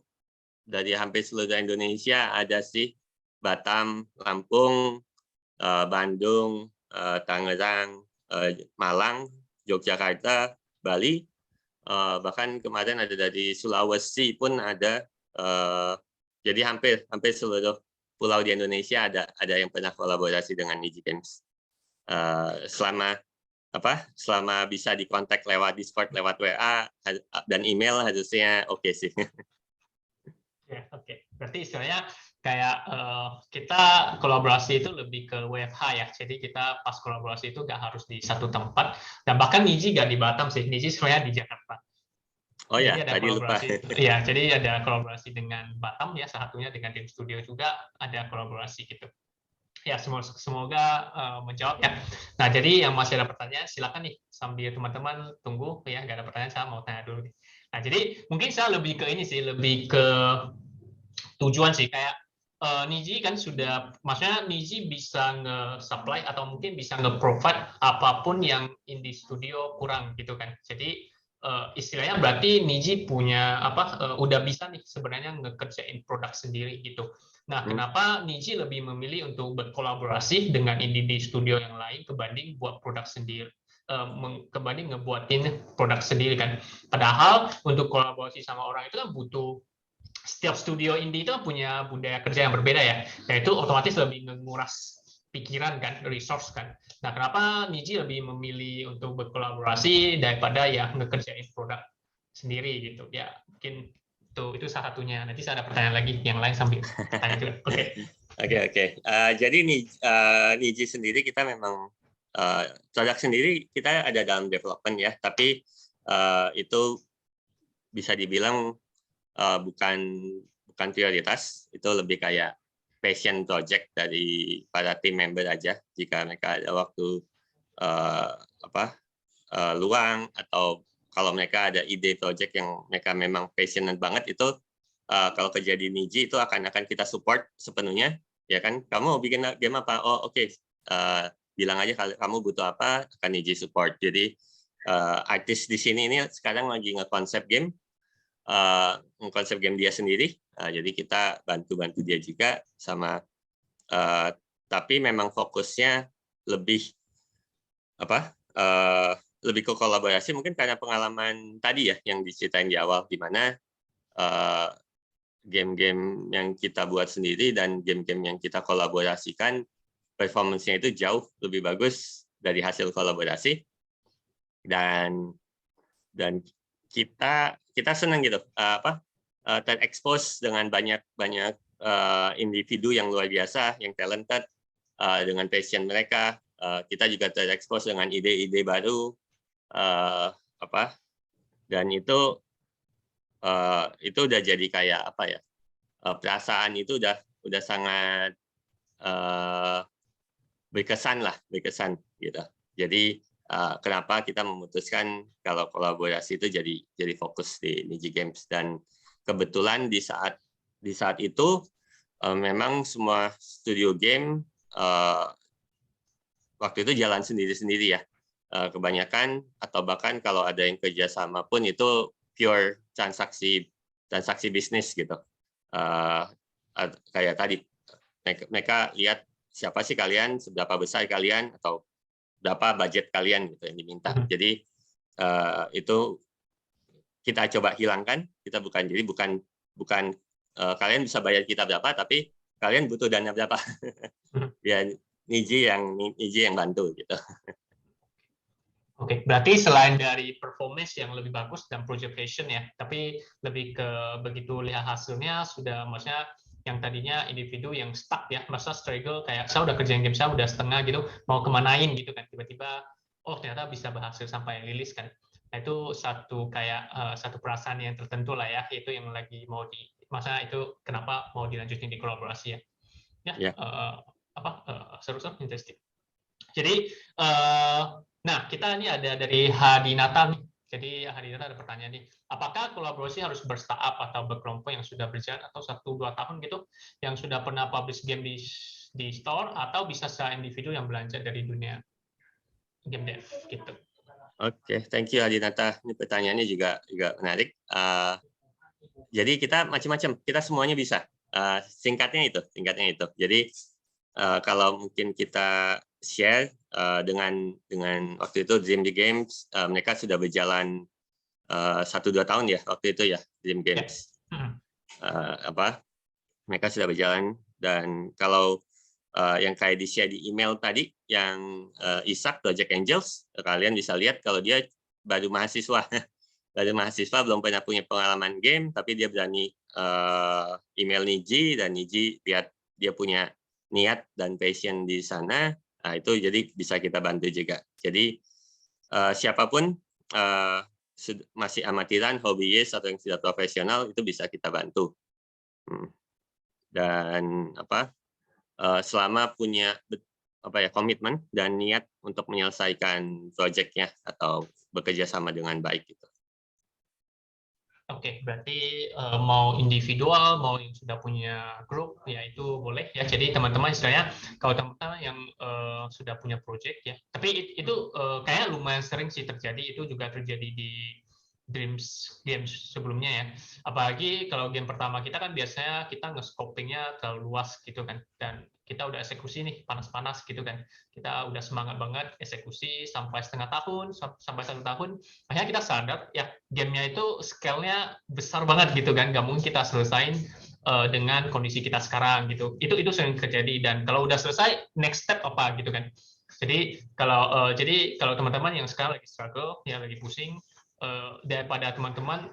dari hampir seluruh Indonesia ada sih, Batam, Lampung, Bandung, Tangerang, Malang, Yogyakarta, Bali, bahkan kemarin ada dari Sulawesi pun ada. Jadi hampir seluruh pulau di Indonesia ada yang pernah kolaborasi dengan EG Games. Selama bisa dikontak lewat Discord, lewat WA dan email harusnya oke sih. Ya, oke. Berarti istilahnya kayak kita kolaborasi itu lebih ke WFH ya. Jadi kita pas kolaborasi itu nggak harus di satu tempat. Dan bahkan Niji nggak di Batam sih. Niji sebenarnya di Jakarta. Oh ya, tadi lupa. Iya, jadi ada kolaborasi dengan Batam ya, satunya dengan Game Studio juga ada kolaborasi gitu. Ya, semoga menjawab ya. Nah, jadi yang masih ada pertanyaan, silakan nih sambil teman-teman tunggu ya, nggak ada pertanyaan, saya mau tanya dulu nih. Nah, jadi mungkin saya lebih ke ini sih, lebih ke tujuan sih, kayak Niji kan sudah, maksudnya Niji bisa nge-supply atau mungkin bisa nge-provide apapun yang indie studio kurang gitu kan. Jadi istilahnya berarti Niji punya udah bisa nih sebenarnya ngekerjain produk sendiri gitu. Nah, kenapa Niji lebih memilih untuk berkolaborasi dengan indie studio yang lain kebanding buat produk sendiri? Kebanding ngebuatin produk sendiri kan. Padahal untuk kolaborasi sama orang itu kan butuh, setiap studio indie itu punya budaya kerja yang berbeda ya, dan itu otomatis lebih menguras pikiran kan, resource kan. Nah, kenapa Niji lebih memilih untuk berkolaborasi daripada ya ngekerjain produk sendiri gitu ya? Mungkin itu salah satunya. Nanti saya ada pertanyaan lagi yang lain sambil tanya juga. Oke. Jadi Niji sendiri kita memang produk sendiri kita ada dalam development ya, tapi itu bisa dibilang bukan prioritas, itu lebih kayak passion project dari para team member aja. Jika mereka ada waktu luang, atau kalau mereka ada ide project yang mereka memang passionate banget, itu kalau kerja di Niji itu akan kita support sepenuhnya, ya kan? Kamu mau bikin game apa? Oh oke. Bilang aja kamu butuh apa, akan Niji support. Jadi artis di sini ini sekarang lagi nge-konsep game, dia sendiri. Jadi kita bantu dia juga sama, tapi memang fokusnya lebih lebih ke kolaborasi, mungkin karena pengalaman tadi ya yang diceritain di awal, di mana game-game yang kita buat sendiri dan game-game yang kita kolaborasikan performance-nya itu jauh lebih bagus dari hasil kolaborasi, dan kita senang gitu terekspos dengan banyak individu yang luar biasa, yang talented, dengan passion mereka. Kita juga terekspos dengan ide-ide baru, dan itu udah jadi kayak perasaan itu udah sangat berkesan gitu. Jadi kenapa kita memutuskan kalau kolaborasi itu jadi fokus di Niji Games, dan kebetulan di saat itu memang semua studio game waktu itu jalan sendiri-sendiri ya, kebanyakan, atau bahkan kalau ada yang kerjasama pun itu pure transaksi bisnis gitu. Kayak tadi mereka lihat siapa sih kalian, seberapa besar kalian, atau berapa budget kalian gitu yang diminta. Jadi itu kita coba hilangkan. Kita bukan kalian bisa bayar kita berapa, tapi kalian butuh dana berapa. Ya Niji yang bantu gitu. Oke, berarti selain dari performance yang lebih bagus dan project passion ya, tapi lebih ke begitu lihat hasilnya sudah, maksudnya yang tadinya individu yang stuck ya, masa struggle kayak saya udah kerjain game saya udah setengah gitu, mau kemanain gitu kan, tiba-tiba oh ternyata bisa berhasil sampai rilis kan. Nah, itu satu perasaan yang tertentu lah ya, itu yang lagi mau masa itu kenapa mau dilanjutin di kolaborasi ya. Ya, seru interesting. Jadi nah, kita ini ada dari Hadinata nih. Jadi Hadinata ada pertanyaan nih, apakah kolaborasi harus berstartup atau berkelompok yang sudah berjalan atau 1-2 tahun gitu, yang sudah pernah publish game di store, atau bisa secara individu yang belanja dari dunia game dev gitu. Oke, thank you Hadinata. Ini pertanyaannya juga menarik. Jadi kita macam-macam, kita semuanya bisa. Singkatnya itu. Jadi kalau mungkin kita share dengan waktu itu Dream Games, mereka sudah berjalan 1-2 tahun ya waktu itu ya, Dream Games. Mereka sudah berjalan, dan kalau yang kayak di-share di email tadi, yang Ishak Project Angels, kalian bisa lihat kalau dia baru mahasiswa. Belum pernah punya pengalaman game, tapi dia berani email Niji, dan Niji lihat dia punya niat dan passion di sana. Nah, itu jadi bisa kita bantu juga. Jadi siapapun masih amatiran, hobbyist, atau yang sudah profesional, itu bisa kita bantu. Dan selama punya komitmen dan niat untuk menyelesaikan proyeknya atau bekerja sama dengan baik gitu. Oke, berarti mau individual, mau yang sudah punya grup, ya itu boleh ya. Jadi teman-teman istilahnya, kalau teman-teman yang sudah punya project ya, tapi itu kayaknya lumayan sering sih terjadi, itu juga terjadi di Dreams Games sebelumnya ya. Apalagi kalau game pertama kita kan biasanya kita nge-scopingnya terlalu luas gitu kan, dan kita udah eksekusi nih, panas-panas gitu kan. Kita udah semangat banget eksekusi sampai setengah tahun, sampai 1 tahun, akhirnya kita sadar ya gamenya itu scale-nya besar banget gitu kan, nggak mungkin kita selesain dengan kondisi kita sekarang gitu. Itu sering terjadi, dan kalau udah selesai next step apa gitu kan. Jadi kalau teman-teman yang sekarang lagi struggle ya, lagi pusing, daripada teman-teman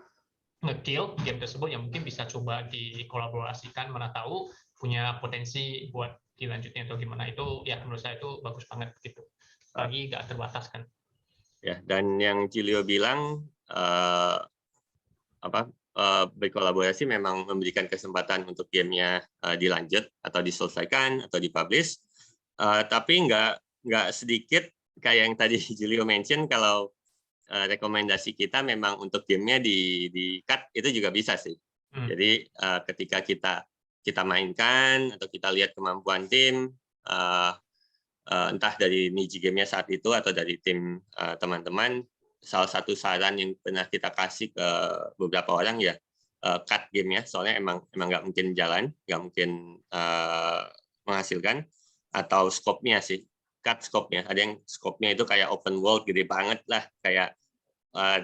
nge-kill game tersebut, yang mungkin bisa coba dikolaborasikan, mana tahu punya potensi buat dilanjutnya atau gimana. Itu ya menurut saya itu bagus banget gitu, lagi nggak terbatas kan. Ya, dan yang Julio bilang berkolaborasi memang memberikan kesempatan untuk gamenya dilanjut atau diselesaikan atau dipublish, tapi nggak sedikit kayak yang tadi Julio mention, kalau rekomendasi kita memang untuk gamenya di cut itu juga bisa sih. Jadi ketika kita mainkan atau kita lihat kemampuan tim, entah dari Niji game-nya saat itu atau dari tim teman-teman, salah satu saran yang pernah kita kasih ke beberapa orang ya, cut game-nya, soalnya emang nggak mungkin jalan, nggak mungkin menghasilkan, atau scope-nya sih, cut scope-nya. Ada yang scope-nya itu kayak open world gede banget lah, kayak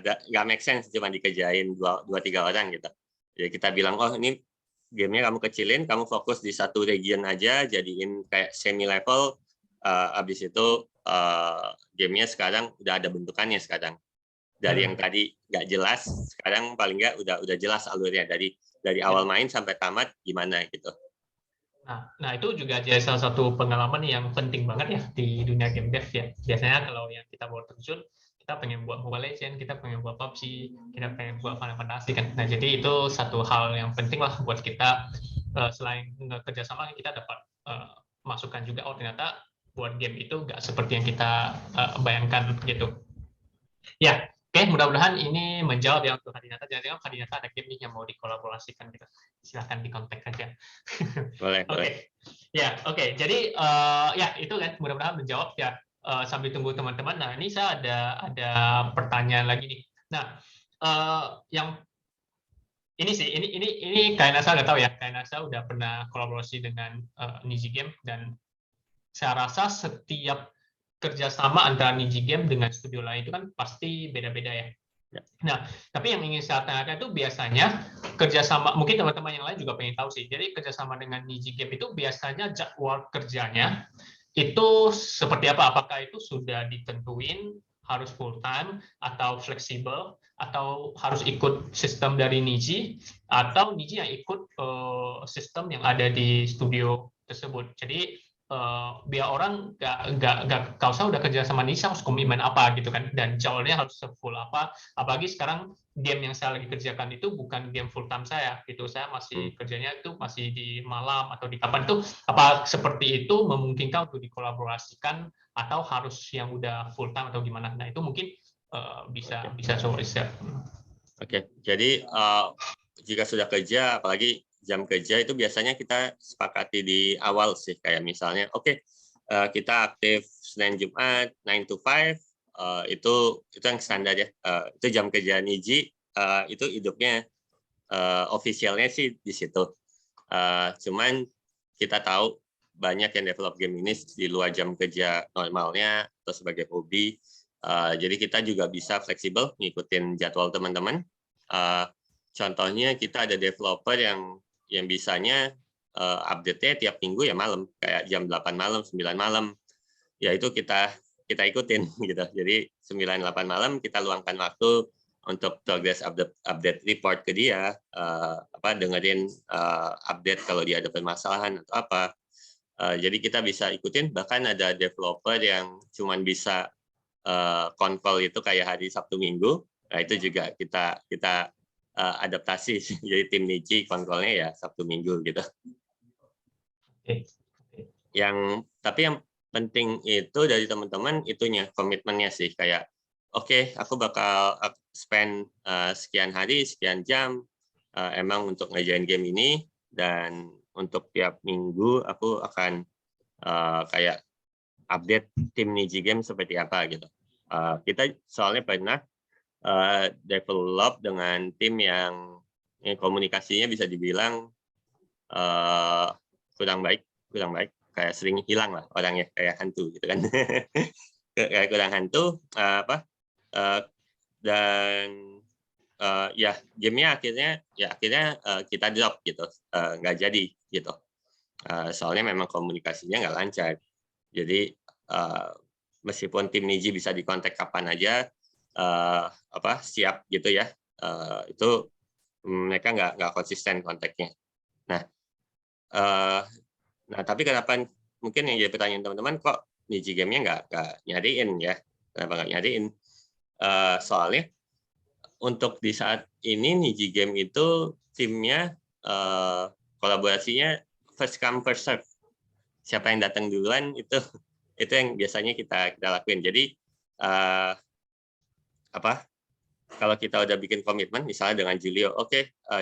nggak make sense cuma dikerjain 2-3 orang gitu. Jadi kita bilang, oh ini game-nya kamu kecilin, kamu fokus di satu region aja, jadiin kayak semi level. Abis itu gamenya sekarang udah ada bentukannya sekarang. Dari yang tadi nggak jelas, sekarang paling nggak udah jelas alurnya, dari awal main sampai tamat gimana gitu. Nah itu juga jadi salah satu pengalaman yang penting banget ya di dunia game dev ya. Biasanya kalau yang kita baru terjun, kita pengen buat Mobile Legends, kita pengen buat PUBG, kita pengen buat Final Fantasy kan. Nah jadi itu satu hal yang penting lah buat kita, selain kerjasama kita dapat masukan juga, oh ternyata buat game itu nggak seperti yang kita bayangkan gitu. Ya, oke, mudah-mudahan ini menjawab ya untuk Hadinata. Jangan-jangan Hadinata ada game nih yang mau dikolaborasikan gitu. Silahkan dikontak aja. Boleh. Oke. Ya, oke. Jadi ya itu kan mudah-mudahan menjawab ya. Sambil tunggu teman-teman. Nah, ini saya ada pertanyaan lagi nih. Nah, yang ini sih, ini Kak Nasa nggak tahu ya. Kak Nasa udah pernah kolaborasi dengan Niji Game, dan saya rasa setiap kerjasama antara Niji Game dengan studio lain itu kan pasti beda-beda ya. Nah, tapi yang ingin saya tanyakan itu biasanya kerjasama, mungkin teman-teman yang lain juga pengen tahu sih. Jadi kerjasama dengan Niji Game itu biasanya jadwal kerjanya itu seperti apa? Apakah itu sudah ditentuin harus full time atau fleksibel, atau harus ikut sistem dari Niji, atau Niji yang ikut sistem yang ada di studio tersebut. Jadi biar orang nggak kau usah udah kerja sama Niji harus komitmen apa gitu kan, dan jadwalnya harus full apa. Apalagi sekarang game yang saya lagi kerjakan itu bukan game full time saya gitu, saya masih kerjanya itu masih di malam atau di kapan itu. Apa seperti itu memungkinkan untuk dikolaborasikan atau harus yang udah full time atau gimana? Nah itu mungkin bisa coba share. Oke, jadi jika sudah kerja, apalagi jam kerja itu biasanya kita sepakati di awal sih, kayak misalnya, oke, kita aktif Senin Jumat 9 to 5, itu yang standar ya. Itu jam kerja Niji, itu hidupnya officialnya sih di situ. Cuman kita tahu banyak yang develop game ini di luar jam kerja normalnya atau sebagai hobi. Jadi kita juga bisa fleksibel ngikutin jadwal teman-teman. Contohnya kita ada developer yang bisanya update-nya tiap minggu ya malam, kayak jam 8 malam, 9 malam. Ya itu kita ikutin gitu. Jadi 9-8 malam kita luangkan waktu untuk progress update report ke dia, dengerin update kalau dia ada permasalahan atau apa. Jadi kita bisa ikutin, bahkan ada developer yang cuman bisa on-call itu kayak hari Sabtu Minggu. Nah itu juga kita adaptasi. Jadi tim Niji on-call-nya ya Sabtu Minggu gitu. Tapi yang penting itu dari teman-teman itunya, komitmennya sih, kayak oke, aku bakal spend sekian hari, sekian jam emang untuk ngerjain game ini, dan untuk tiap minggu aku akan kayak update tim Niji Game seperti apa gitu. Kita soalnya pernah develop dengan tim yang komunikasinya bisa dibilang kurang baik, kayak sering hilang lah orangnya, kayak hantu gitu kan. Kayak kurang hantu dan ya gamenya akhirnya kita drop gitu, nggak jadi gitu. Soalnya memang komunikasinya nggak lancar. Jadi meskipun tim Niji bisa dikontak kapan aja, siap gitu ya, itu mereka nggak konsisten kontaknya. Nah, tapi kenapa mungkin yang jadi pertanyaan teman-teman, kok Niji game-nya nggak nyariin ya? Kenapa nggak nyariin? Soalnya untuk di saat ini Niji game itu timnya kolaborasinya first come first serve. Siapa yang datang duluan itu yang biasanya kita lakuin. Jadi kalau kita udah bikin komitmen, misalnya dengan Julio,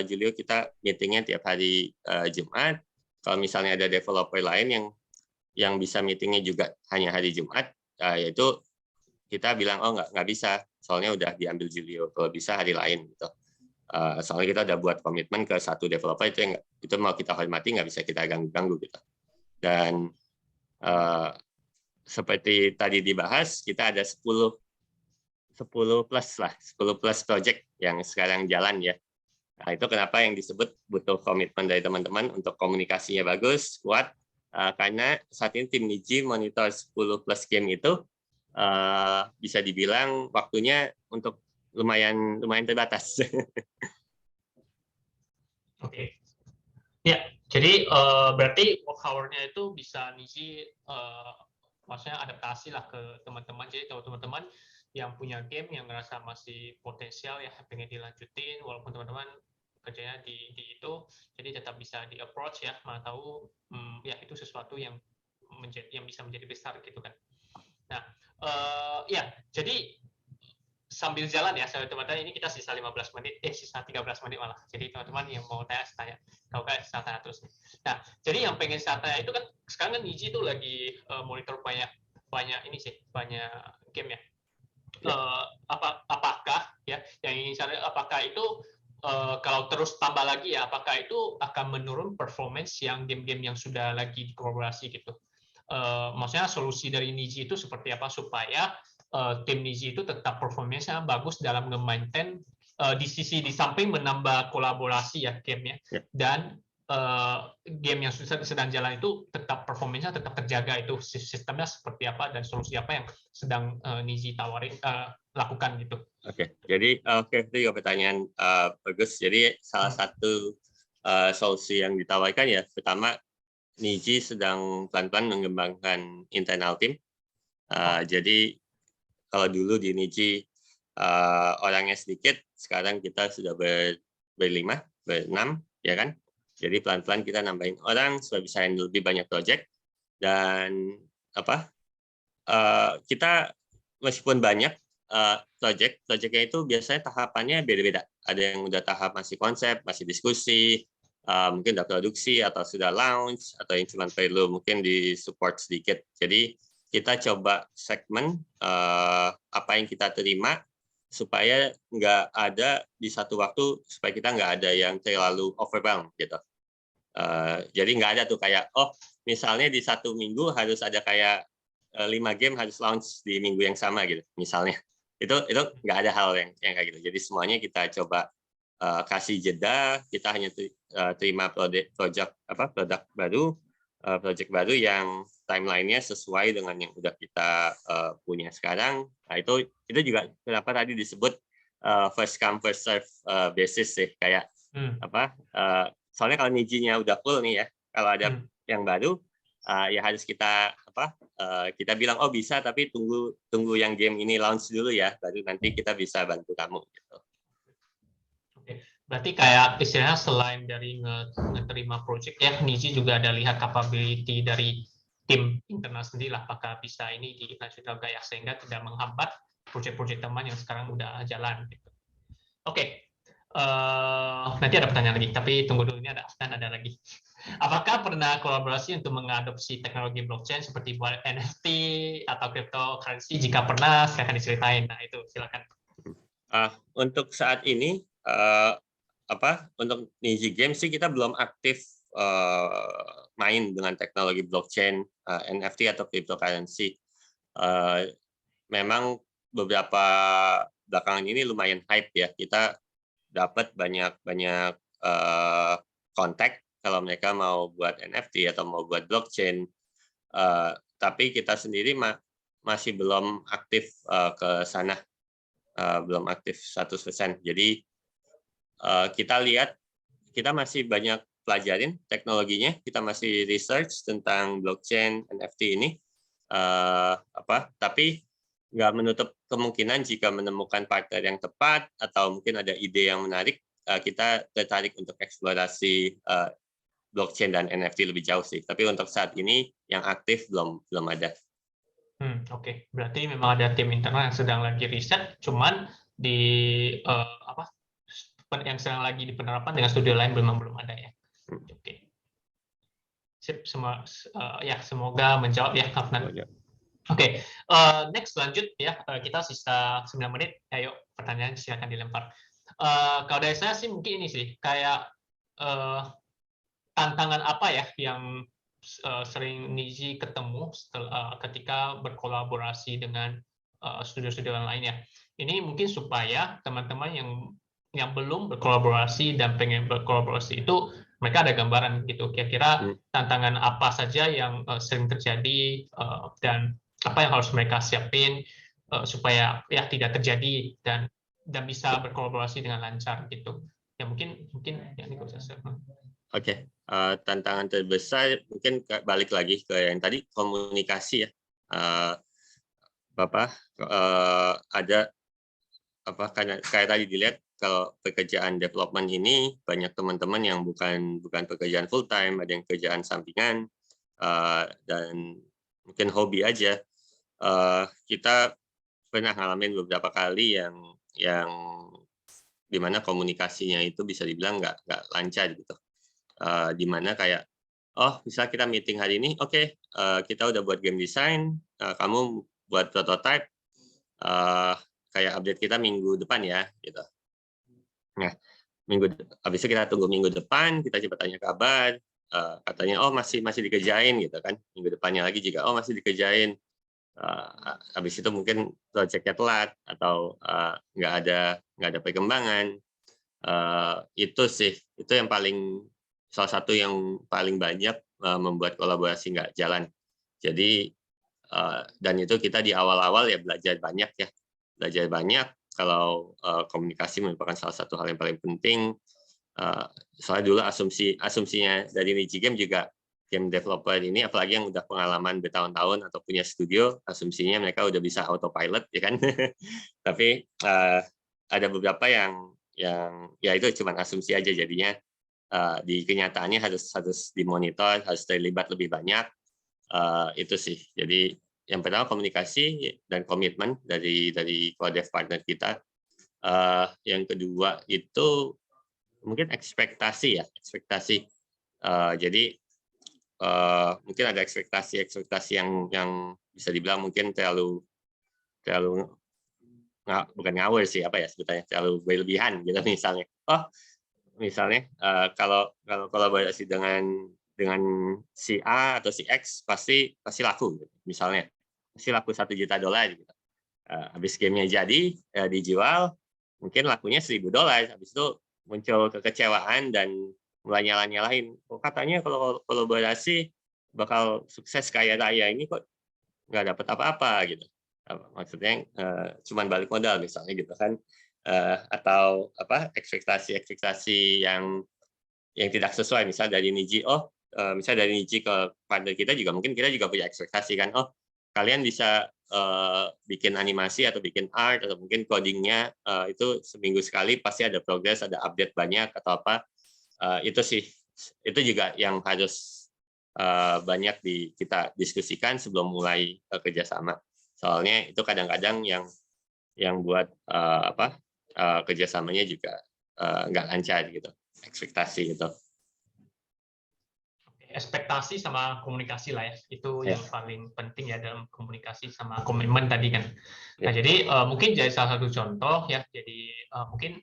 Julio kita meetingnya tiap hari Jumat. Kalau misalnya ada developer lain yang bisa meetingnya juga hanya hari Jumat, yaitu kita bilang nggak bisa, soalnya udah diambil Julio. Kalau bisa hari lain gitu. Soalnya kita udah buat komitmen ke satu developer, itu mau kita hormati, nggak bisa kita ganggu gitu. Dan seperti tadi dibahas, kita ada 10 plus project yang sekarang jalan ya. Nah, itu kenapa yang disebut butuh komitmen dari teman-teman untuk komunikasinya bagus, kuat, karena saat ini tim Niji monitor 10 plus game itu bisa dibilang waktunya untuk lumayan terbatas. Oke. Ya, jadi berarti work hour-nya itu bisa Niji maksudnya adaptasi lah ke teman-teman. Jadi kalau teman-teman yang punya game yang ngerasa masih potensial ya pengen dilanjutin walaupun teman-teman kerjanya di itu, jadi tetap bisa di approach ya, mana tahu ya itu sesuatu yang bisa menjadi besar gitu kan. Nah, ya jadi sambil jalan ya teman-teman, ini kita sisa 15 menit, sisa 13 menit malah. Jadi teman-teman yang mau tanya, kalau kayak saya tanya terus. Nah, jadi yang pengen saya tanya itu kan sekarang kan Niji itu lagi monitor banyak ini sih, banyak game ya. Apakah ya yang ingin saya, apakah itu kalau terus tambah lagi ya, apakah itu akan menurun performance yang game-game yang sudah lagi dikolaborasi gitu? Maksudnya solusi dari Niji itu seperti apa supaya tim Niji itu tetap performanya bagus dalam nge-maintain di samping menambah kolaborasi ya gamenya, dan game yang sedang jalan itu tetap performanya tetap terjaga, itu sistemnya seperti apa dan solusi apa yang sedang Niji lakukan gitu. Jadi itu juga pertanyaan bagus. Jadi salah satu solusi yang ditawarkan ya, pertama Niji sedang pelan-pelan mengembangkan internal team. Jadi kalau dulu di Niji orangnya sedikit, sekarang kita sudah berlima, berenam, ya kan? Jadi pelan-pelan kita nambahin orang supaya bisa handle lebih banyak project. Dan kita meskipun banyak project-nya itu biasanya tahapannya beda-beda. Ada yang udah tahap masih konsep, masih diskusi, mungkin udah produksi atau sudah launch, atau yang cuma perlu mungkin di support sedikit. Jadi kita coba segmen apa yang kita terima supaya nggak ada di satu waktu, supaya kita nggak ada yang terlalu overwhelmed gitu. Jadi nggak ada tuh kayak misalnya di satu minggu harus ada kayak 5 game harus launch di minggu yang sama gitu misalnya. Itu nggak ada hal yang kayak gitu. Jadi semuanya kita coba kasih jeda, kita hanya terima project baru yang timeline-nya sesuai dengan yang udah kita punya sekarang. Nah, itu juga kenapa tadi disebut first come first serve basis sih, kayak soalnya kalau Niji-nya udah full nih ya, kalau ada yang baru ya harus kita kita bilang bisa, tapi tunggu yang game ini launch dulu ya, baru nanti kita bisa bantu kamu gitu. Berarti kayak istilahnya selain dari ngeterima project ya, Niji juga ada lihat capability dari tim internal sendiri lah, apakah bisa ini dilanjutkan ya, sehingga tidak menghambat proyek-proyek teman yang sekarang udah jalan. Gitu. Oke. Nanti ada pertanyaan lagi, tapi tunggu dulu, ini ada lagi. Apakah pernah kolaborasi untuk mengadopsi teknologi blockchain seperti buat NFT atau cryptocurrency? Jika pernah, silahkan diceritain. Nah, itu silakan. Untuk saat ini, untuk Niji Games sih kita belum aktif main dengan teknologi blockchain, NFT atau cryptocurrency. Memang beberapa belakangan ini lumayan hype ya. Kita dapat banyak kontak kalau mereka mau buat NFT atau mau buat blockchain. Tapi kita sendiri masih belum aktif ke sana. Belum aktif 100%. Jadi kita lihat, kita masih banyak pelajarin teknologinya, kita masih research tentang blockchain NFT ini, tapi nggak menutup kemungkinan jika menemukan partner yang tepat atau mungkin ada ide yang menarik, kita tertarik untuk eksplorasi blockchain dan NFT lebih jauh sih. Tapi untuk saat ini yang aktif belum ada. Oke. Berarti memang ada tim internal yang sedang lagi riset, cuman yang sedang lagi di penerapan dengan studio lain belum ada ya. Oke. Sip, semoga menjawab ya, Hafnan. Oke, next lanjut ya, kita sisa 9 menit. Ayo pertanyaan silakan dilempar. Kalau dari saya sih mungkin ini sih, kayak tantangan apa ya yang sering Niji ketemu ketika berkolaborasi dengan studio-studio lain ya. Ini mungkin supaya teman-teman yang belum berkolaborasi dan pengen berkolaborasi itu mereka ada gambaran gitu. Kira-kira tantangan apa saja yang sering terjadi dan apa yang harus mereka siapin supaya ya tidak terjadi dan bisa berkolaborasi dengan lancar gitu. Ya mungkin ya ini bisa. Oke, tantangan terbesar mungkin balik lagi ke yang tadi, komunikasi ya. Ada kayak tadi dilihat, kalau pekerjaan development ini banyak teman-teman yang bukan pekerjaan full time, ada yang kerjaan sampingan dan mungkin hobi aja. Kita pernah ngalamin beberapa kali yang dimana komunikasinya itu bisa dibilang nggak lancar gitu. Dimana kayak, misal kita meeting hari ini, oke, kita udah buat game design, kamu buat prototype, kayak update kita minggu depan ya, gitu. Nah, habis itu kita tunggu minggu depan, kita coba tanya kabar, katanya masih dikerjain gitu kan, minggu depannya lagi juga masih dikerjain. Habis itu mungkin proyeknya telat atau nggak ada perkembangan. Itu yang salah satu yang paling banyak membuat kolaborasi nggak jalan. Jadi dan itu kita di awal-awal ya belajar banyak. Kalau komunikasi merupakan salah satu hal yang paling penting. Soalnya dulu asumsinya dari Niji Game juga, game developer ini apalagi yang udah pengalaman bertahun-tahun atau punya studio, asumsinya mereka udah bisa autopilot ya kan. Tapi ada beberapa yang ya itu cuma asumsi aja, jadinya di kenyataannya harus dimonitor, harus terlibat lebih banyak. Itu sih. Jadi yang pertama komunikasi dan komitmen dari co-dev partner kita. Yang kedua itu mungkin ekspektasi. Jadi mungkin ada ekspektasi yang bisa dibilang mungkin terlalu bukan ngawur sih, sebetulnya terlalu berlebihan gitu. Misalnya kalau kolaborasi dengan si A atau si X pasti laku gitu. Misalnya pasti laku $1 juta gitu. Habis gamenya jadi dijual, mungkin lakunya $1.000. Habis itu muncul kekecewaan dan mulai nyalahin. Katanya kalau kolaborasi bakal sukses kaya raya, ini kok nggak dapat apa-apa gitu. Maksudnya cuman balik modal misalnya gitu kan. Atau ekspektasi yang tidak sesuai. Misal dari Niji, misalnya dari Niji ke partner kita juga mungkin kita juga punya ekspektasi kan, kalian bisa bikin animasi atau bikin art atau mungkin codingnya itu seminggu sekali pasti ada progress, ada update banyak atau apa. Itu juga yang harus banyak kita diskusikan sebelum mulai kerjasama. Soalnya itu kadang-kadang yang yang buat kerjasamanya juga nggak lancar gitu, ekspektasi gitu. Ekspektasi sama komunikasi lah ya, itu Ya. yang paling penting ya dalam komunikasi sama komitmen tadi kan. Nah, Ya. jadi mungkin jadi salah satu contoh ya, jadi mungkin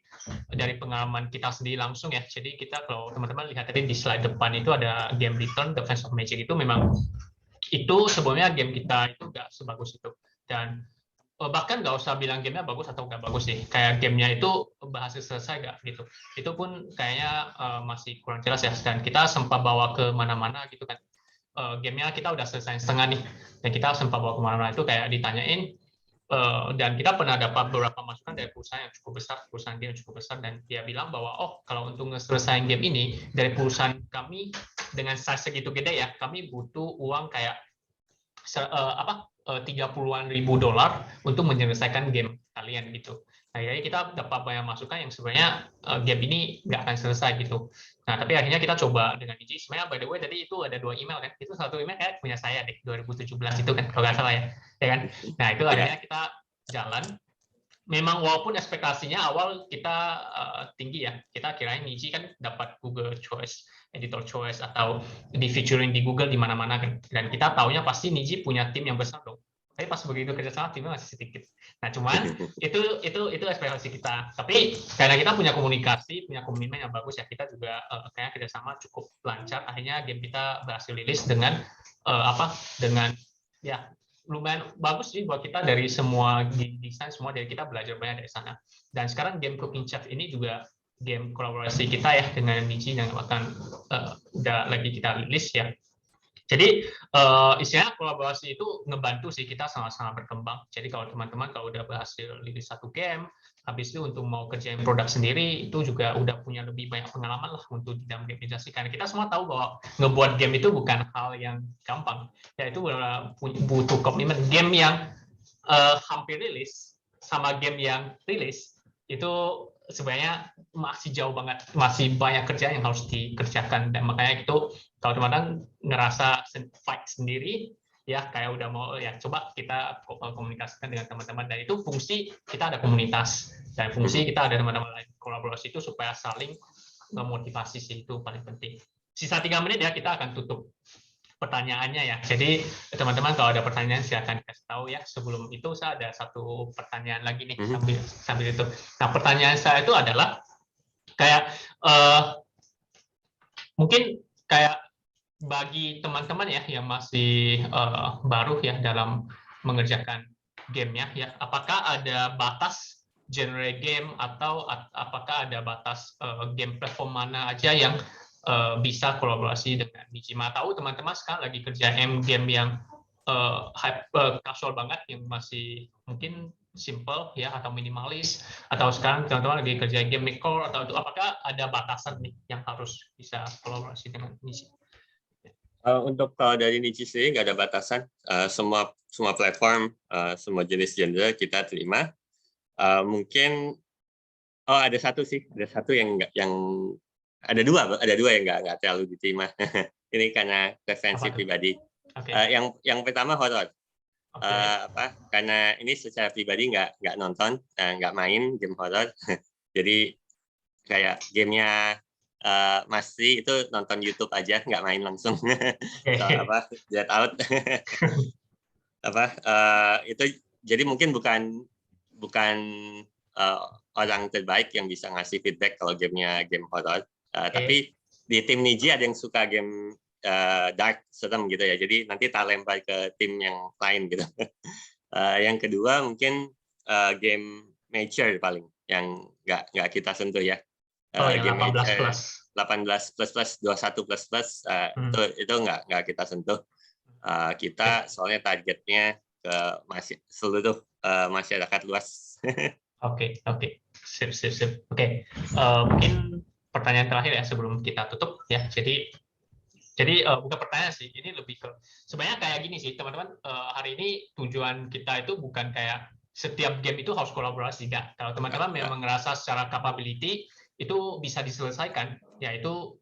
dari pengalaman kita sendiri langsung ya, jadi kita kalau teman-teman lihat tadi di slide depan itu ada game Return, The Fans of Magic, itu memang itu sebelumnya game kita itu nggak sebagus itu, dan bahkan nggak usah bilang gamenya bagus atau nggak bagus sih, kayak gamenya itu berhasil selesai nggak gitu, itu pun kayaknya masih kurang jelas ya, dan kita sempat bawa ke mana-mana gitu kan. Gamenya kita udah selesai setengah nih, dan kita sempat bawa kemana-mana itu kayak ditanyain, dan kita pernah dapat beberapa masukan dari perusahaan yang cukup besar, perusahaan game yang cukup besar, dan dia bilang bahwa kalau untuk ngeselesaiin game ini dari perusahaan kami dengan size segitu gede ya, kami butuh uang kayak 30-an ribu dolar untuk menyelesaikan game kalian gitu. Nah, jadi kita dapat banyak masukan yang sebenarnya game ini nggak akan selesai gitu. Nah, tapi akhirnya kita coba dengan Niji. Sebenarnya by the way tadi itu ada 2 email kan. Itu satu email kayak punya saya deh, 2017 itu kan, kalau nggak salah ya. Ya kan? Nah, itu akhirnya kita jalan. Memang walaupun ekspektasinya awal kita tinggi ya, kita kirain Niji kan dapat Google Choice, Editor Choice, atau di featuring di Google di mana-mana kan, dan kita taunya pasti Niji punya tim yang besar dong. Tapi pas begitu kerja sama timnya masih sedikit. Nah, cuman itu ekspektasi kita. Tapi karena kita punya komunikasi, punya komitmen yang bagus ya, kita juga kayak kerjasama cukup lancar. Akhirnya game kita berhasil rilis dengan dengan ya lumayan bagus sih buat kita, dari semua game design, semua dari kita belajar banyak dari sana. Dan sekarang game Cooking Chef ini juga game kolaborasi kita ya dengan Niji yang akan udah lagi kita rilis ya. Jadi istilahnya kolaborasi itu ngebantu sih kita sama-sama berkembang. Jadi kalau teman-teman kalau udah berhasil rilis satu game, habis itu untuk mau kerjain produk sendiri, itu juga udah punya lebih banyak pengalaman lah untuk di dalam game industri. Karena kita semua tahu bahwa ngebuat game itu bukan hal yang gampang. Ya itu butuh komitmen. Game yang hampir rilis sama game yang rilis itu sebenarnya masih jauh banget, masih banyak kerjaan yang harus dikerjakan, dan makanya itu kalau teman-teman ngerasa fight sendiri ya, kayak udah mau ya, coba kita komunikasikan dengan teman-teman, dan itu fungsi kita ada komunitas, dan fungsi kita ada teman-teman lain kolaborasi itu supaya saling memotivasi sih, itu paling penting. Sisa 3 menit ya, kita akan tutup pertanyaannya ya. Jadi teman-teman kalau ada pertanyaan silakan kasih tahu ya. Sebelum itu saya ada satu pertanyaan lagi nih sambil itu. Nah, pertanyaan saya itu adalah kayak mungkin kayak bagi teman-teman ya yang masih baru ya dalam mengerjakan gamenya ya, apakah ada batas genre game, atau apakah ada batas game platform mana aja yang bisa kolaborasi dengan Nijima? Tahu teman-teman sekarang lagi kerja game yang casual banget, yang masih mungkin simple ya atau minimalis, atau sekarang teman-teman lagi kerja game core, atau itu apakah ada batasan nih yang harus bisa kolaborasi dengan Niji? Untuk kalau dari Niji sendiri nggak ada batasan, semua platform, semua jenis genre kita terima. Mungkin ada satu yang ada dua yang nggak terlalu diterima. Ini karena preferensi pribadi. Okay. Yang pertama horor. Karena ini secara pribadi nggak nonton, nggak main game horor. Jadi kayak gamenya Masri itu nonton YouTube aja, nggak main langsung. Get out. Itu jadi mungkin bukan orang terbaik yang bisa ngasih feedback kalau gamenya game horror. Tapi di tim Niji ada yang suka game dark, serem gitu ya. Jadi nanti tak lempar ke tim yang lain gitu. Yang kedua mungkin game mature paling yang nggak kita sentuh ya. Yang 18 plus 21 plus itu nggak kita sentuh. Kita soalnya targetnya ke seluruh masyarakat luas. Oke. Sip. Oke. Mungkin pertanyaan terakhir ya sebelum kita tutup ya. Jadi bukan pertanyaan sih, ini lebih ke sebenarnya kayak gini sih teman-teman. Hari ini tujuan kita itu bukan kayak setiap game itu harus kolaborasi, enggak. Kalau teman-teman memang ngerasa secara capability itu bisa diselesaikan, ya itu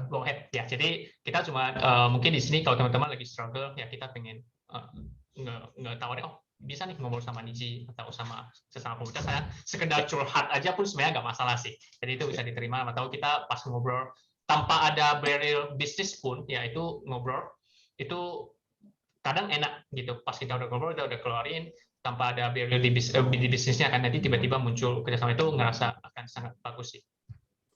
go ahead ya. Jadi kita cuma mungkin di sini kalau teman-teman lagi struggle ya, kita pengen nggak tahu deh, bisa nih ngobrol sama Niji atau sama sesama komunitas, saya sekedar curhat aja pun sebenarnya nggak masalah sih. Jadi itu bisa diterima, atau kita pas ngobrol tanpa ada barrier bisnis pun, ya itu ngobrol itu kadang enak gitu. Pas kita udah ngobrol, kita udah keluarin tanpa ada barrier di bisnisnya, kan nanti tiba-tiba muncul kerjasama, itu ngerasa akan sangat bagus sih.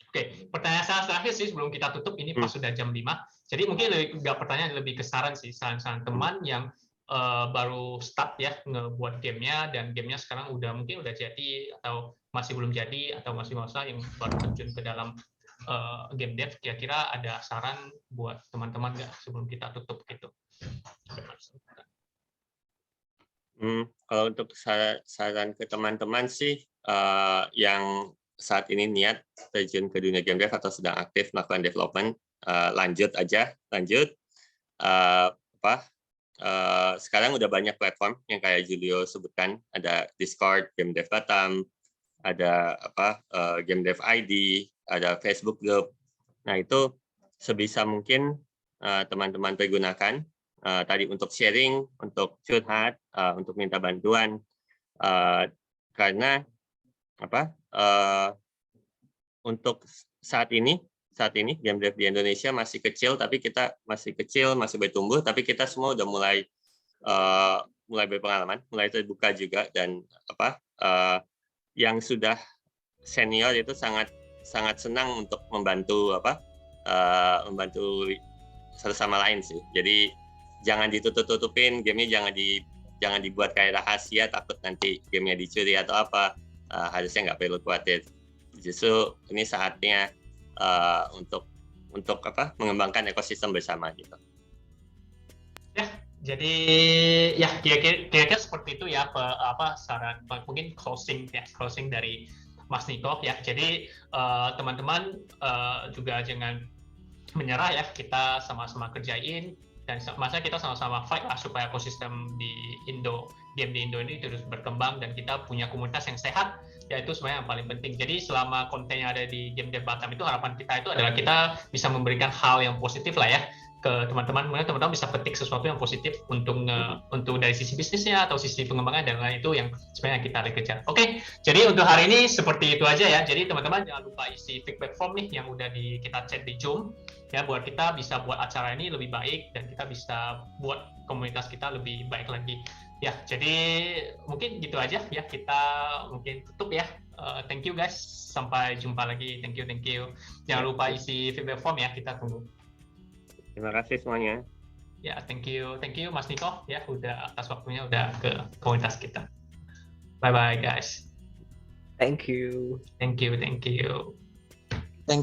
Oke, pertanyaan saya terakhir sih sebelum kita tutup, ini pas sudah jam 5. Jadi mungkin nggak pertanyaan, lebih ke saran sih, saran-saran teman yang baru start ya ngebuat gamenya, dan gamenya sekarang mungkin udah jadi atau masih belum jadi, atau masih masa yang baru terjun ke dalam game dev. Kira-kira ada saran buat teman-teman nggak sebelum kita tutup gitu? Kalau untuk saran ke teman-teman sih yang saat ini niat terjun ke dunia game dev atau sedang aktif melakukan development, lanjut. Sekarang udah banyak platform yang kayak Julio sebutkan, ada Discord, Game Dev Batam, ada Game Dev ID, ada Facebook Group. Nah itu sebisa mungkin teman-teman pergunakan tadi untuk sharing, untuk curhat, untuk minta bantuan, karena untuk saat ini game dev di Indonesia masih kecil, tapi kita masih kecil, masih bertumbuh, tapi kita semua udah mulai berpengalaman, mulai terbuka juga, dan yang sudah senior itu sangat senang untuk membantu satu sama lain sih. Jadi jangan ditutup-tutupin gamenya, jangan dibuat kayak rahasia, takut nanti gamenya dicuri atau apa. Harusnya nggak perlu khawatir. Justru ini saatnya untuk mengembangkan ekosistem bersama gitu. Ya, jadi ya kira-kira seperti itu ya, saran mungkin closing dari Mas Niko ya. Jadi teman-teman juga jangan menyerah ya, kita sama-sama kerjain, dan masa kita sama-sama fight lah supaya ekosistem di game di Indo ini terus berkembang, dan kita punya komunitas yang sehat, ya itu sebenarnya yang paling penting. Jadi selama kontennya ada di Game Dev Batam, itu harapan kita itu adalah kita bisa memberikan hal yang positif lah ya ke teman-teman bisa petik sesuatu yang positif untuk dari sisi bisnisnya atau sisi pengembangan, dan lain itu yang sebenarnya kita kejar. Oke, jadi untuk hari ini seperti itu aja ya. Jadi teman-teman jangan lupa isi feedback form nih yang udah kita chat di Zoom ya, buat kita bisa buat acara ini lebih baik, dan kita bisa buat komunitas kita lebih baik lagi ya. Jadi mungkin gitu aja ya, kita mungkin tutup ya. Thank you guys, sampai jumpa lagi. Thank you. Jangan lupa isi feedback form ya, kita tunggu. Terima kasih semuanya. Ya, thank you Mas Niko ya, udah atas waktunya, udah ke komunitas kita. Bye bye guys. Thank you. Thank you. Thank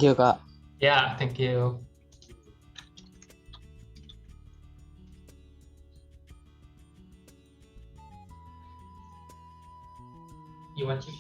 you Kak. Ya, thank you. You want to?